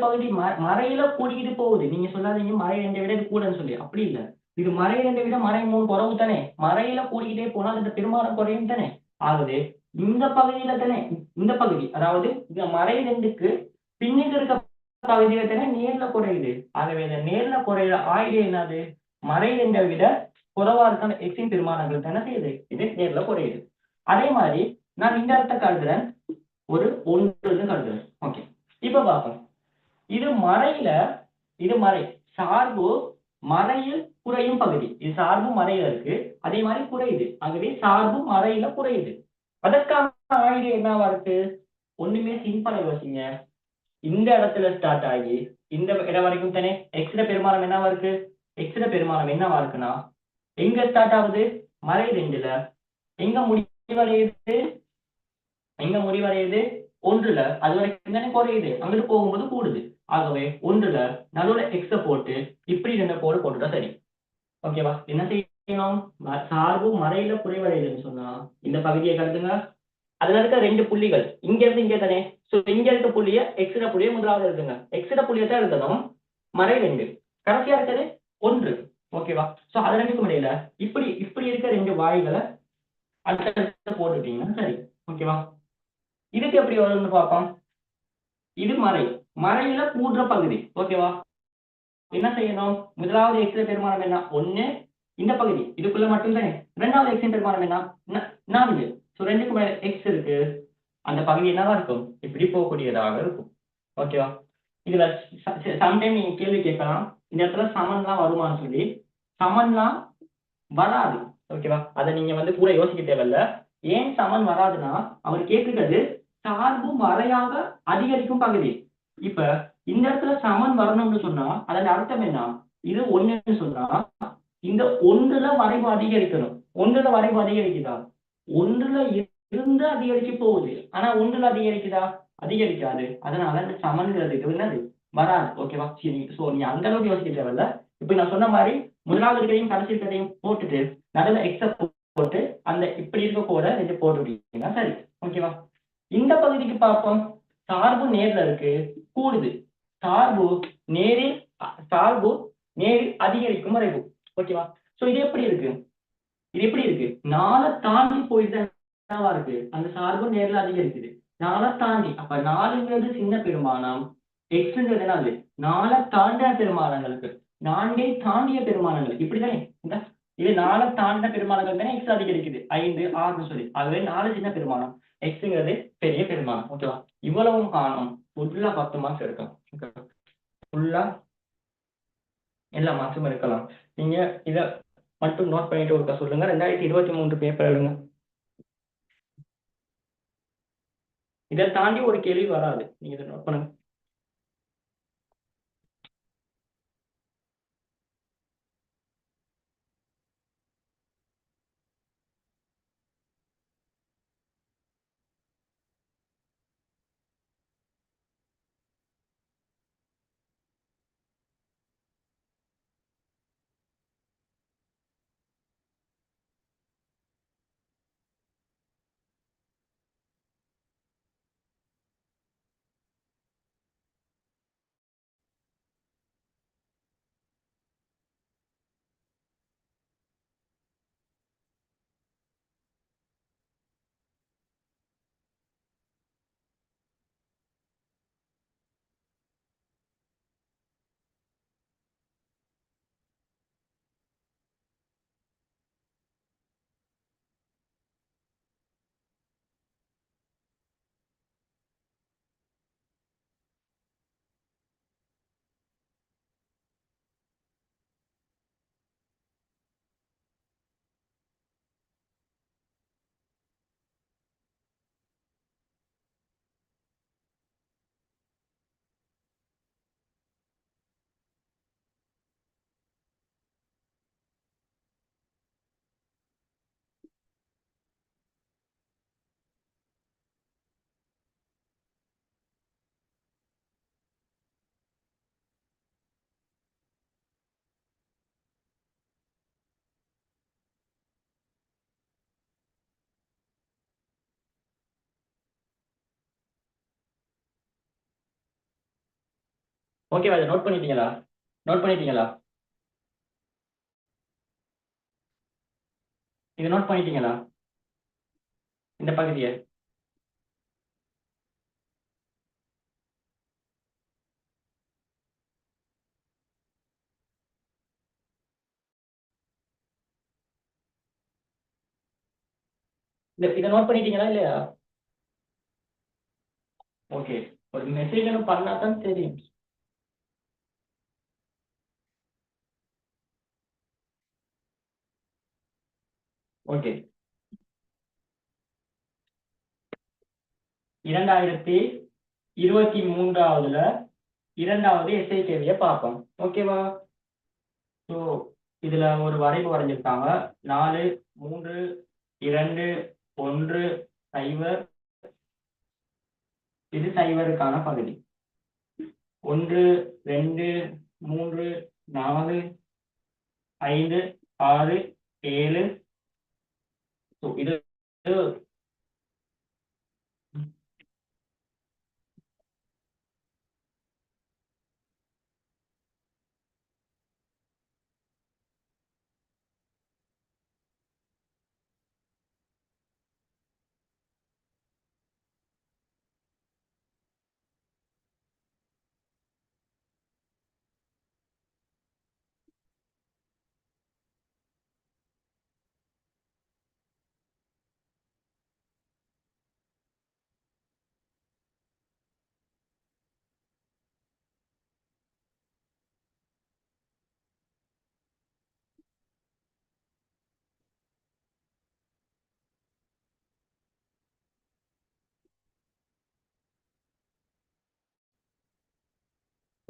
பகுதி மறையில கூடிக்கிட்டு போகுது. நீங்க சொல்லாதீங்க மறை 2 விட இது கூடன்னு சொல்லி, அப்படி இல்லை. இது மறை 2 விட மறை 3 குறவு தானே. மறையில கூடிக்கிட்டே போனால் இந்த பெருமானம் குறையும் தானே. ஆகவே இந்த பகுதியில தானே இந்த பகுதி, அதாவது இந்த மறை 2க்கு பின்னுக்கு இருக்க பகுதியில தானே நேர்ல குறையுது. ஆகவே இந்த நேர்ல குறையிற ஆயுத என்னது? மறை 2 விட குறைவா இருக்க எக்ஸின் பெருமானங்கள் தானே செய்யுது. இது நேர்ல குறையுது. அதே மாதிரி நான் இந்த இடத்த கருதுறேன் ஒரு 1ன்னு கருதுறேன். ஓகே. இப்ப பார்ப்போம். இது மறை சார்பு மறையில் குறையும் பகுதி. இது சார்பு மறையில இருக்கு, அதே மாதிரி குறையுது. ஆகவே சார்பு மறையில குறையுது. அதற்கான ஆயுத என்னவா இருக்கு? ஒண்ணுமே சிம்பிளா யோசிங்க. இந்த இடத்துல ஸ்டார்ட் ஆகி இந்த இடம் வரைக்கும் தானே எக்ஸ்ட பெருமானம் என்னவா இருக்கு? எக்ஸ்ட பெருமானம் என்னவா இருக்குன்னா எங்க ஸ்டார்ட் ஆகுது? மறை 2ல. எங்க முடிவடையுது? 1ல. அது வரைக்கும் தானே குறையுது, அங்கிட்டு போகும்போது கூடுது. ஆகவே 1ல நடுவுல எக்ஸ போட்டு இப்படி 2 கோடு போட்டுட்டா சரி. ஓகேவா? என்ன செய்யணும்? சார்பு மறையில குறைவடையுதுன்னு சொன்னா இந்த பகுதியை கருதுங்க. அதுல இருக்க 2 புள்ளிகள் இங்க இருந்து இங்க தானே. சோ இங்க இருக்க புள்ளிய எக்ஸிட புள்ளிய முதலாவது இருக்குங்க. எக்ஸிட புள்ளியை தான் எழுதணும் மறை 2. கடைசியா இருக்கிறது 1. ஓகேவா? சோ அது ரெண்டுக்கும் இடையில இப்படி இப்படி இருக்க 2 வாய்களை அடுத்தடுத்து போட்டுட்டீங்கன்னா சரி. ஓகேவா? இதுக்கு எப்படி வரும்னு பார்ப்போம். இது மறை. மறையில கூடுற பகுதி. ஓகேவா? என்ன செய்யணும்? முதலாவது x பெருமானம் என்ன? 1. இந்த பகுதி இதுக்குள்ள மட்டும்தானே. இரண்டாவது x பெருமானம் என்ன? 4. சோ 2க்கு மேல x இருக்கு. அந்த பகுதி என்னவா இருக்கும்? இப்படி போகக்கூடியதாக இருக்கும். ஓகேவா? இதுல சம்டைம் நீங்க கேள்வி கேட்கலாம், இந்த இடத்துல சமன்லாம் வருமான்னு சொல்லி. சமன்லாம் வராது. ஓகேவா? அதை நீங்க வந்து கூட யோசிக்க தேவையில்ல. ஏன் சமன் வராதுன்னா அவர் கேட்கிறது சார்பு மறையாக அதிகரிக்கும் பகுதி. இப்ப இந்த இடத்துல சமன் வரணும்னு சொன்னா அதன் அர்த்தம் என்ன? இது 1ன்னு சொன்னா இந்த 1ல வரைவு அதிகரிக்கணும். 1ல வரைவு அதிகரிக்குதா? 1ல இருந்து அதிகரிச்சு போகுது. ஆனா 1ல அதிகரிக்குதா? அதிகரிக்காது. அதனால இந்த சமன்கிறதுக்கு என்னது வராது. ஓகேவா? சரி. சோ நீ அந்த அளவுக்கு யோசிக்க தேவையில்ல. இப்ப நான் சொன்ன மாதிரி முதலாவது இருக்கிறதையும் கடைசி இருக்கிறதையும் போட்டுட்டு நடுவில் எக்ஸ போட்டு அந்த இப்படி இருக்க கூட 2 போட்டுட்டீங்கன்னா சரி. ஓகேவா? இந்த பகுதிக்கு பார்ப்போம். சார்பு நேர்ல இருக்கு, கூடுது. சார்பு நேரில் சார்பு நேரில் அதிகரிக்கும் வரைவு. ஓகேவா? சோ இது எப்படி இருக்கு? இது எப்படி இருக்கு? 4 தாண்டி போயிட்டு என்னவா இருக்கு? அந்த சார்பு நேர்ல அதிகரிக்குது. 4 தாண்டி. அப்ப 4ங்கிறது சின்ன பெருமானம். எக்ஸ்ங்கிறது என்னது? 4 தாண்டின பெருமானங்களுக்கு. 4ஐ தாண்டிய பெருமானங்கள். இப்படிதானே? இந்த இது 4 தாண்டின பெருமானங்கள் தானே எக்ஸ் அதிகரிக்குது. 5, 6 சொல்லி. ஆகவே 4 சின்ன பெருமானம். எக்ஸ்ங்கிறது பெரிய பெருமானம். ஓகேவா? இவ்வளவும் காணும். ஃபுல்லா 10 மார்க்ஸ் எடுக்கலாம். ஃபுல்லா எல்லா மார்க்ஸும் இருக்கலாம். நீங்க இத மட்டும் நோட் பண்ணிட்டு ஒருக்கா சொல்லுங்க. 2023 பேப்பர் எழுதுங்க. இதை தாண்டி ஒரு கேள்வி வராது. நீங்க இதை நோட் பண்ணுங்க. ஓகேவா? இதை நோட் பண்ணிட்டீங்களா? நோட் பண்ணிட்டீங்களா? இதை நோட் பண்ணிட்டீங்களா? இந்த பகுதியை இதை நோட் பண்ணிட்டீங்களா இல்லையா? ஓகே. ஒரு மெசேஜ் ஒன்று பண்ணா தான் தெரியும். ஓகே. 2023ஆவதுல 2வது எஸ்ஐ கேள்வியை பார்ப்போம். ஓகேவா? ஸோ இதுல ஒரு வரைவு வரைஞ்சிருக்காங்க. 4, 3, 2, 1, 0. இது சைவருக்கான பகுதி. 1, 2, 3, 4, 5, 6, 7. இது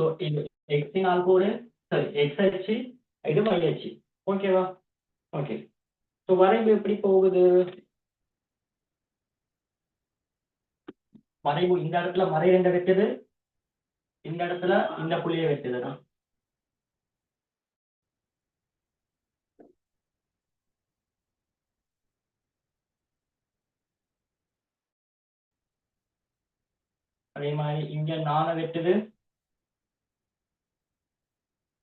ஸோ இது எக்ஸின் ஆல்கூறு, சாரி எக்ஸ் அச்சு, இது y அச்சு. ஓகேவா? ஓகே. ஸோ வரைவு எப்படி போகுது? வரைவு இந்த இடத்துல மறை 2 வெட்டுது, இந்த இடத்துல இந்த புள்ளியை வெட்டுதுன்னா அதே மாதிரி இங்க 4 வெட்டுது.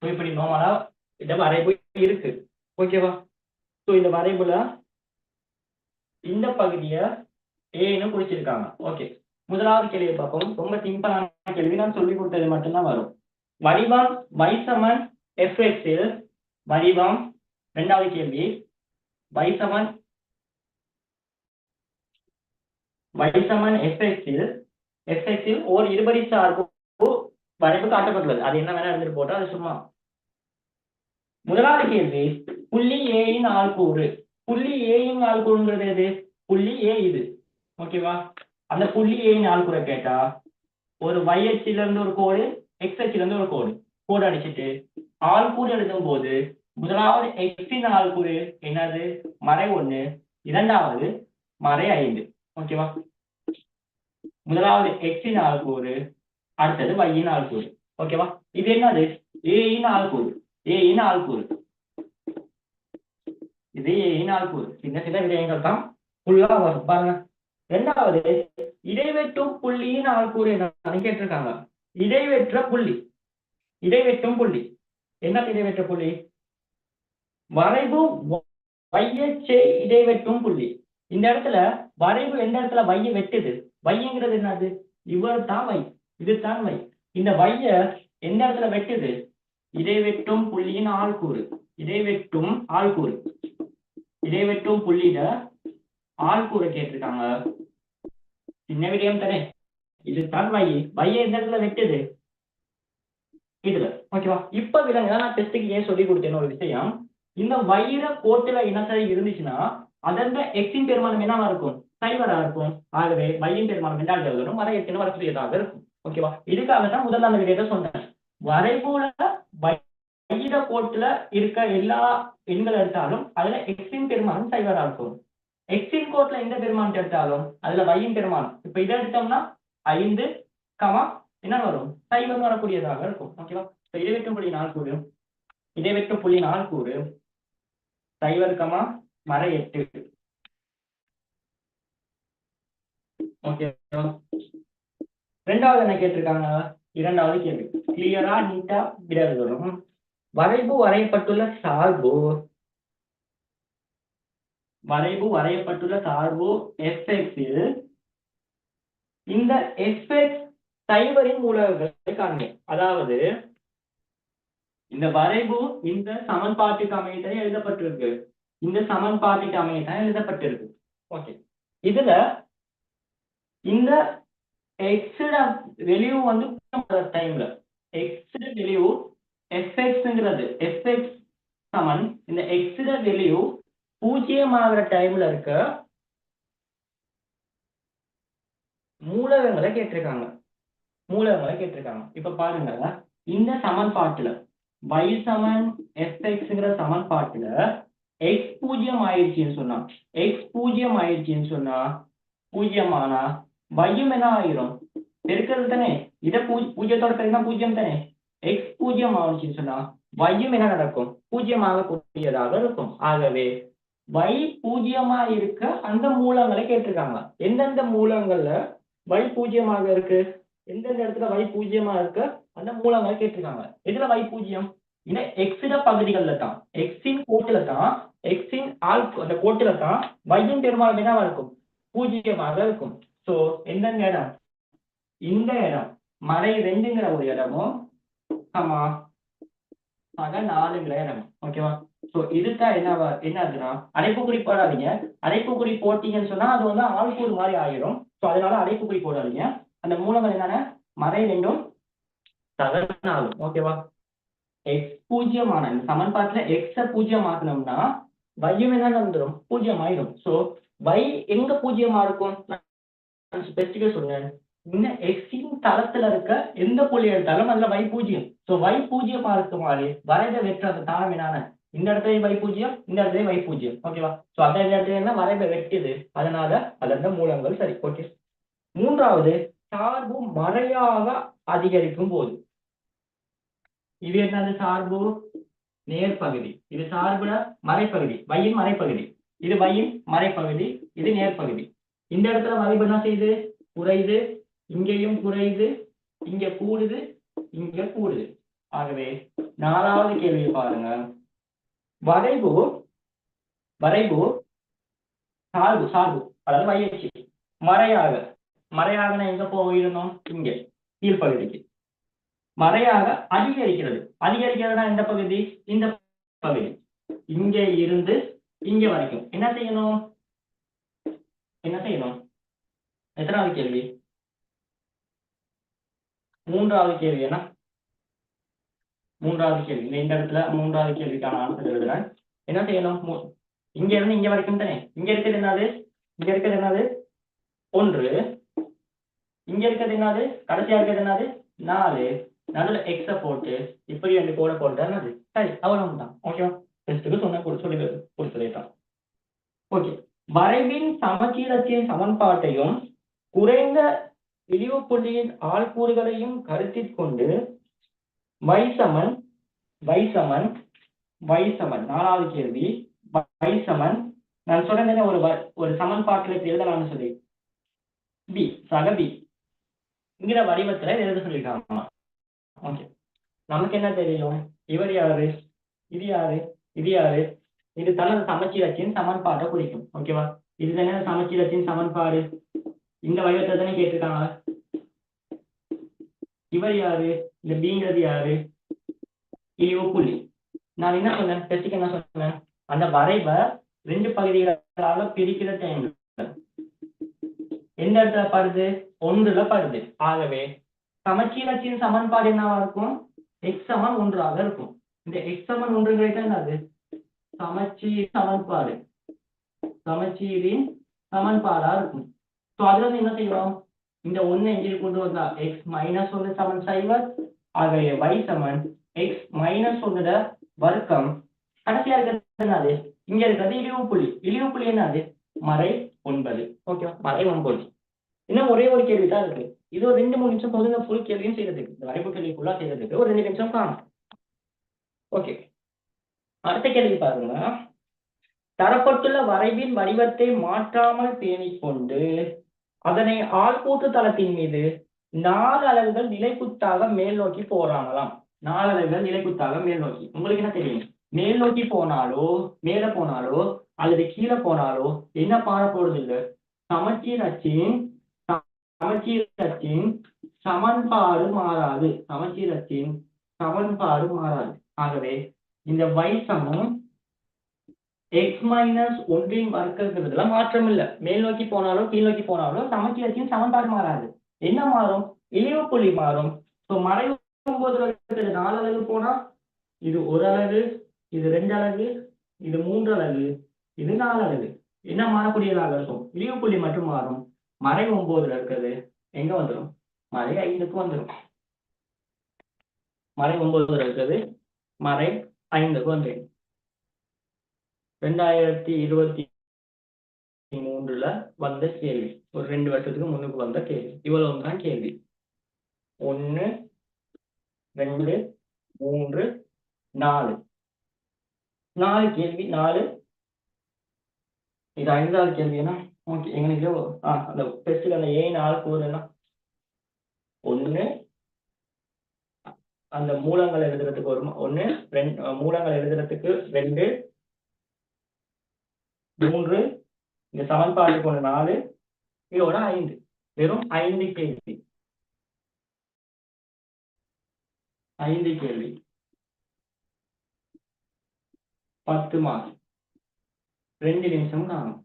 இப்படி நார்மலா இந்த வரைவு இருக்கு. ஓகேவா? ஸோ இந்த வரைவுல இந்த பகுதியை ஏன்னு குறிச்சிருக்காங்க. ஓகே, முதலாவது கேள்வியை பார்ப்போம். ரொம்ப சிம்பிளான கேள்வி, நான் சொல்லி கொடுத்தது மட்டும்தான் வரும். வடிவம் y சமன் fx இல் வடிவம், இரண்டாவது கேள்வி, y சமன் fx இல் ஓர் இருபடி சார்பு வரைவு காட்டப்பட்டுள்ளது. அது என்ன வேணா இருந்துட்டு போட்டோம், அது சும்மா. முதலாவது கேள்வி, புள்ளி A இன் ஆள்கூறு. புள்ளி A இன் ஆள்கூறுங்கிறது எது? புள்ளி A இது. ஓகேவா? அந்த புள்ளி A இன் ஆள்கூறை கேட்டா ஒரு y அச்சில இருந்து ஒரு கோடு, x அச்சில இருந்து ஒரு கோடு அடிச்சுட்டு ஆள்கூறு எழுதும் போது முதலாவது x இன் ஆள்கூறு என்னது? மறை 1, இரண்டாவது மறை 5. ஓகேவா? முதலாவது x இன் ஆள்கூறு, அடுத்தது y இன் ஆள்கூறு. ஓகேவா? இது என்னது? A in ஆள்கூறு. A இன் ஆள்கூறு இது A இன் ஆள்கூறு. சின்ன சின்ன விடயங்கள் தான் ஃபுல்லா வரும் பாருங்க. இரண்டாவது, இடைவெட்டும் புள்ளியின் ஆள்கூறு என்னன்னு கேட்டிருக்காங்க. இடைவெற்ற புள்ளி, இடைவெட்டும் புள்ளி என்ன? இடைவெற்ற புள்ளி வரைவு y அச்சை இடைவெட்டும் புள்ளி. இந்த இடத்துல வரைவு எந்த இடத்துல y வெட்டுது? y-ங்கிறது என்னது? இவர் தான் y, இதுதான் y. இந்த y எந்த இடத்துல வெட்டுது? இடைவெட்டும் புள்ளியின் ஆள்கூறு. இடைவெட்டும் ஆள்கூறு, இடைவெட்டும் புள்ளியில ஆள்கூறை கேட்டிருக்காங்க. சின்ன விடயம் தானே, இதுதான் y. y எந்த இடத்துல வெட்டுது? இதுல. ஓகேவா? இப்ப விலங்கு நான் டெஸ்ட்டுக்கு ஏன் சொல்லி கொடுத்தேன்னு ஒரு விஷயம். இந்த வைர கோட்டுல இனசரி இருந்துச்சுன்னா அதன் எக்ஸின் பெருமானம் என்னவா இருக்கும்? சைவரா இருக்கும். ஆகவே வையின் பெருமானம் என்ன வரும்? மறை 8 வரக்கூடியதாக இருக்கும். ஓகேவா? இதுக்காக தான் முதல்ல அந்த விடயத்தை சொன்னேன். வரைபோல வைர கோட்டுல இருக்க எல்லா எண்கள் எடுத்தாலும் அதுல எக்ஸின் பெருமானம் சைவரா இருக்கும். எக்ஸின் கோட்ல எந்த பெருமானம் எடுத்தாலும் அதுல வையின் பெருமானம், இப்ப இதை எடுத்தோம்னா 5, என்ன வரும்? சைவம் வரக்கூடியதாக இருக்கும். ஓகேவா? இடைவெட்டும் புள்ளி 4 கூறு, இடைவெட்டும் புள்ளி 4 கூறு, சைவர், மறை 8. ஓகேவா? இரண்டாவது என்ன கேட்டிருக்காங்க? இரண்டாவது கேள்வி கிளியரா நீட்டா விட வரும். வரைவு வரையப்பட்டுள்ள சார்பு, வரைவு வரையப்பட்டுள்ள சார்பு fx இல் இந்த fx சைவரின் மூலகங்களை காண்க. அதாவது இந்த வரைவு இந்த சமன்பாட்டுக்கு அமையத்தான் எழுதப்பட்டிருக்கு. இந்த சமன்பாட்டுக்கு அமையத்தான் எழுதப்பட்டிருக்கு. ஓகே, இதுல இந்த எக்ஸ் வெளியூ வந்து டைம்ல எக்ஸ் வெளியூ fxங்கிறது fx சமன் இந்த எக்ஸ் வெளியூ 0 ஆகிற டைம்ல இருக்க மூலகங்களை கேட்டிருக்காங்க. மூலகங்களை கேட்டிருக்காங்க. இப்ப பாருங்க, இந்த சமன்பாட்டுல y சமன் fxங்கிற சமன்பாட்டுல x 0 ஆயிடுச்சுன்னு சொன்னா, x 0 ஆயிடுச்சுன்னு சொன்னா 0 ஆனா y-யும் என்ன ஆயிரும்? பெருக்கிறது தானே. இதை 0-ஓட பெருக்கினா 0 தானே. x 0 ஆயிடுச்சுன்னு சொன்னா y-யும் என்ன நடக்கும்? 0 ஆகக்கூடியதாக இருக்கும். ஆகவே y 0 இருக்க அந்த மூலங்களை கேட்டிருக்காங்க. எந்தெந்த மூலங்கள்ல y 0 இருக்கு, எந்தெந்த இடத்துல y 0 இருக்க அந்த மூலங்களை கேட்டிருக்காங்க. எதுல y 0? இந்த எக்ஸிட பகுதிகள்ல தான், எக்ஸின் கோட்டுல தான், எக்ஸின் அந்த கோட்டுல தான் y-யின் பெருமானம் என்னவா இருக்கும்? 0 இருக்கும். சோ எந்தெந்த இடம்? இந்த இடம் மறை 2ங்கிற ஒரு இடமும், ஆக 4ங்கிற இடம். ஓகேவா? சோ இதுதான் என்னதுன்னா அடைப்புக்குறி போடாதீங்க. அடைப்புக்குறி போட்டீங்கன்னு சொன்னா அது வந்து ஆள்கூறு மாதிரி ஆயிரும். சோ அதனால அடைப்புக்குறி போடாதீங்க. அந்த மூலங்கள் என்னன்னா மறை 2ம் சக 4. ஓகேவா? x 0 ஆன இந்த சமன்பாட்டுல x 0 ஆக்கணும்னா y-யும் என்ன வந்துடும்? 0 ஆயிடும். சோ y எங்க 0 இருக்கும்? ஸ்பெசிஃபிக்கா சொல்லுங்க. இந்த எக்ஸின் தளத்துல இருக்க எந்த புள்ளி எடுத்தாலும் அதுல y பூஜ்ஜியம். ஸோ y பூஜ்ஜியமா இருக்குமாறு வரைப வெற்றது தானம் என்னான இந்த இடத்துல y பூஜ்ஜியம், இந்த இடத்துல y பூஜ்ஜியம். ஓகேவா? ஸோ அந்த இடத்துல என்ன வரைப வெட்டுது, அதனால அதன் மூலங்கள் சரி. ஓகே. மூன்றாவது, சார்பு மறையாக அதிகரிக்கும் போது. இது என்னது? சார்பு நேர்பகுதி. இது சார்புல மறைப்பகுதி, y-ன் மறைப்பகுதி. இது y-ன் மறைப்பகுதி, இது நேர்பகுதி. இந்த இடத்துல வரைபு என்ன செய்யுது? குறையுது, இங்கேயும் குறையுது, இங்க கூடுது, இங்க கூடுது. ஆகவே 4வது கேள்வியை பாருங்க. வரைபு சார்பு அதாவது y-அச்சு மறையாக எங்க போயிருந்தோம்? இங்க கீழ்ப்பகுதிக்கு. மறையாக அதிகரிக்கிறதுனா எந்த பகுதி? இந்த பகுதி. இங்கே இருந்து இங்க வரைக்கும் என்ன செய்யணும்? எத்தனாவது கேள்வி? 3வது கேள்வி. என்ன 3வது கேள்வி? இந்த இடத்துல 3வது கேள்விக்கான ஆன்சர் எழுதுறேன். என்ன செய்யணும்? இங்க இருந்து இங்க வரைக்கும் தானே. இங்க இருக்கிறது என்னது? 1. இங்க இருக்கிறது என்னது? கடைசியா இருக்கிறது என்னது? 4. நடுவில் எக்ஸ போட்டு இப்படி 2 கோடை போட்டு என்னது? சரி, அவ்வளவுதான். ஓகேவா? டெஸ்ட்டுக்கு சொல்லி கொடுத்ததேதான். ஓகே. வரைவின் சமச்சீரத்தின் சமன்பாட்டையும் குறைந்த இழிவு புள்ளியின் ஆள்கூறுகளையும் கருத்தில் கொண்டு y சமன் 4வது கேள்வி. y சமன் நான் சொன்னேன் ஒரு சமன்பாட்டில் எழுதலாம்னு சொல்லி b சக b இங்கிற வடிவத்துல எழுத சொல்லியிருக்காங்க. ஓகே. நமக்கு என்ன தெரியும்? இவர் யாரு, இது யாரு, இது யாரு? இது தனது சமச்சீரத்தின் சமன்பாட்டை குறிக்கும். ஓகேவா? இது தானே சமச்சீரத்தின் சமன்பாடு. இந்த வடிவத்தை தானே கேட்டிருக்காங்க. இவர் யாரு? இந்த பிங்கிறது யாரு? இழிவு புள்ளி. நான் என்ன சொன்னேன்? டெஸ்டுக்கு என்ன சொன்னேன்? அந்த வரைப 2 பகுதிகளாக பிரிக்கிற டைம்ல எந்த இடத்துல படுது? 1ல படுது. ஆகவே சமச்சீரத்தின் சமன்பாடு என்னவா இருக்கும்? x சமன் 1 இருக்கும். இந்த x சமன் 1 என்னது? சமச்சீரின் சமன்பாடா இருக்கும். ஸோ அதுல வந்து என்ன செய்வோம்? இந்த 1 எங்கே கொண்டு வந்தா x - 1 சமன் 0. ஆகவே y சமன் x - 1 வர்க்கம். கடைசியா இருக்கிறது என்னது? இங்க இருக்கிறது இழிவு புள்ளி என்னது? மறை 9. ஓகே, மறை 9. இன்னும் ஒரே ஒரு கேள்வி தான் இருக்கு. இது ஒரு 2-3 நிமிஷம் போதுங்க ஃபுல் கேள்வியும் செய்யறதுக்கு. இந்த வரைபு கேள்வி ஃபுல்லா செய்யறதுக்கு ஒரு 2 நிமிஷம் காணும். ஓகே. அடுத்த கேள்வி பாருங்க. தரப்பட்டுள்ள வரைவின் வடிவத்தை மாற்றாமல் பேணிக்கொண்டு அதனை ஆள்கூட்டு தளத்தின் மீது 4 அலகுகள் நிலைக்குத்தாக மேல் நோக்கி போறாங்களாம். 4 அலகுகள் நிலைக்குத்தாக மேல் நோக்கி. உங்களுக்கு என்ன தெரியும்? மேல் நோக்கி போனாலோ மேல போனாலோ அல்லது கீழே போனாலோ என்ன பாடப்போறது இல்லை. சமச்சீரத்தின் சமன்பாடு மாறாது. ஆகவே இந்த y சமம் x - 1 வர்க்கங்கிறதுல மாற்றம் இல்லை. மேல் நோக்கி போனாலோ கீழ் நோக்கி போனாலோ சமச்சீரத்தின் சமன்பாடு மாறாது. என்ன மாறும்? இழிவு புள்ளி மாறும். ஸோ மறைவும் போது 4 அலகு போனா இது 1 அலகு, இது 2 அலகு, இது 3 அலகு, இது 4 அலகு. என்ன மாறக்கூடியதாக இருக்கும்? இழிவு புள்ளி மட்டும் மாறும். மறை 9ல இருக்கிறது எங்க வந்துடும்? மறை 5க்கு வந்துடும். மறை 9ல இருக்கிறது மறை 5க்கு வந்துடும். 2023ல வந்த கேள்வி. ஒரு 2 வருஷத்துக்கு முன்னுக்கு வந்த கேள்வி. இவ்வளவுதான் கேள்வி. 1 2 3 4 கேள்வி. 4 இது 5வது கேள்வி. என்ன ஓகே, எங்களுக்கு அந்த டெஸ்ட்ல அந்த ஏன் ஆள்கூறுனா 1 அந்த மூலங்கள் எழுதுறதுக்கு 1 2 மூலங்கள் எழுதுறதுக்கு 2 3 இந்த சமன்பாட்டுக்கு 4 இதோட 5. வெறும் 5 கேள்வி. 10 மார்க். 2 நிமிஷம் காணும்.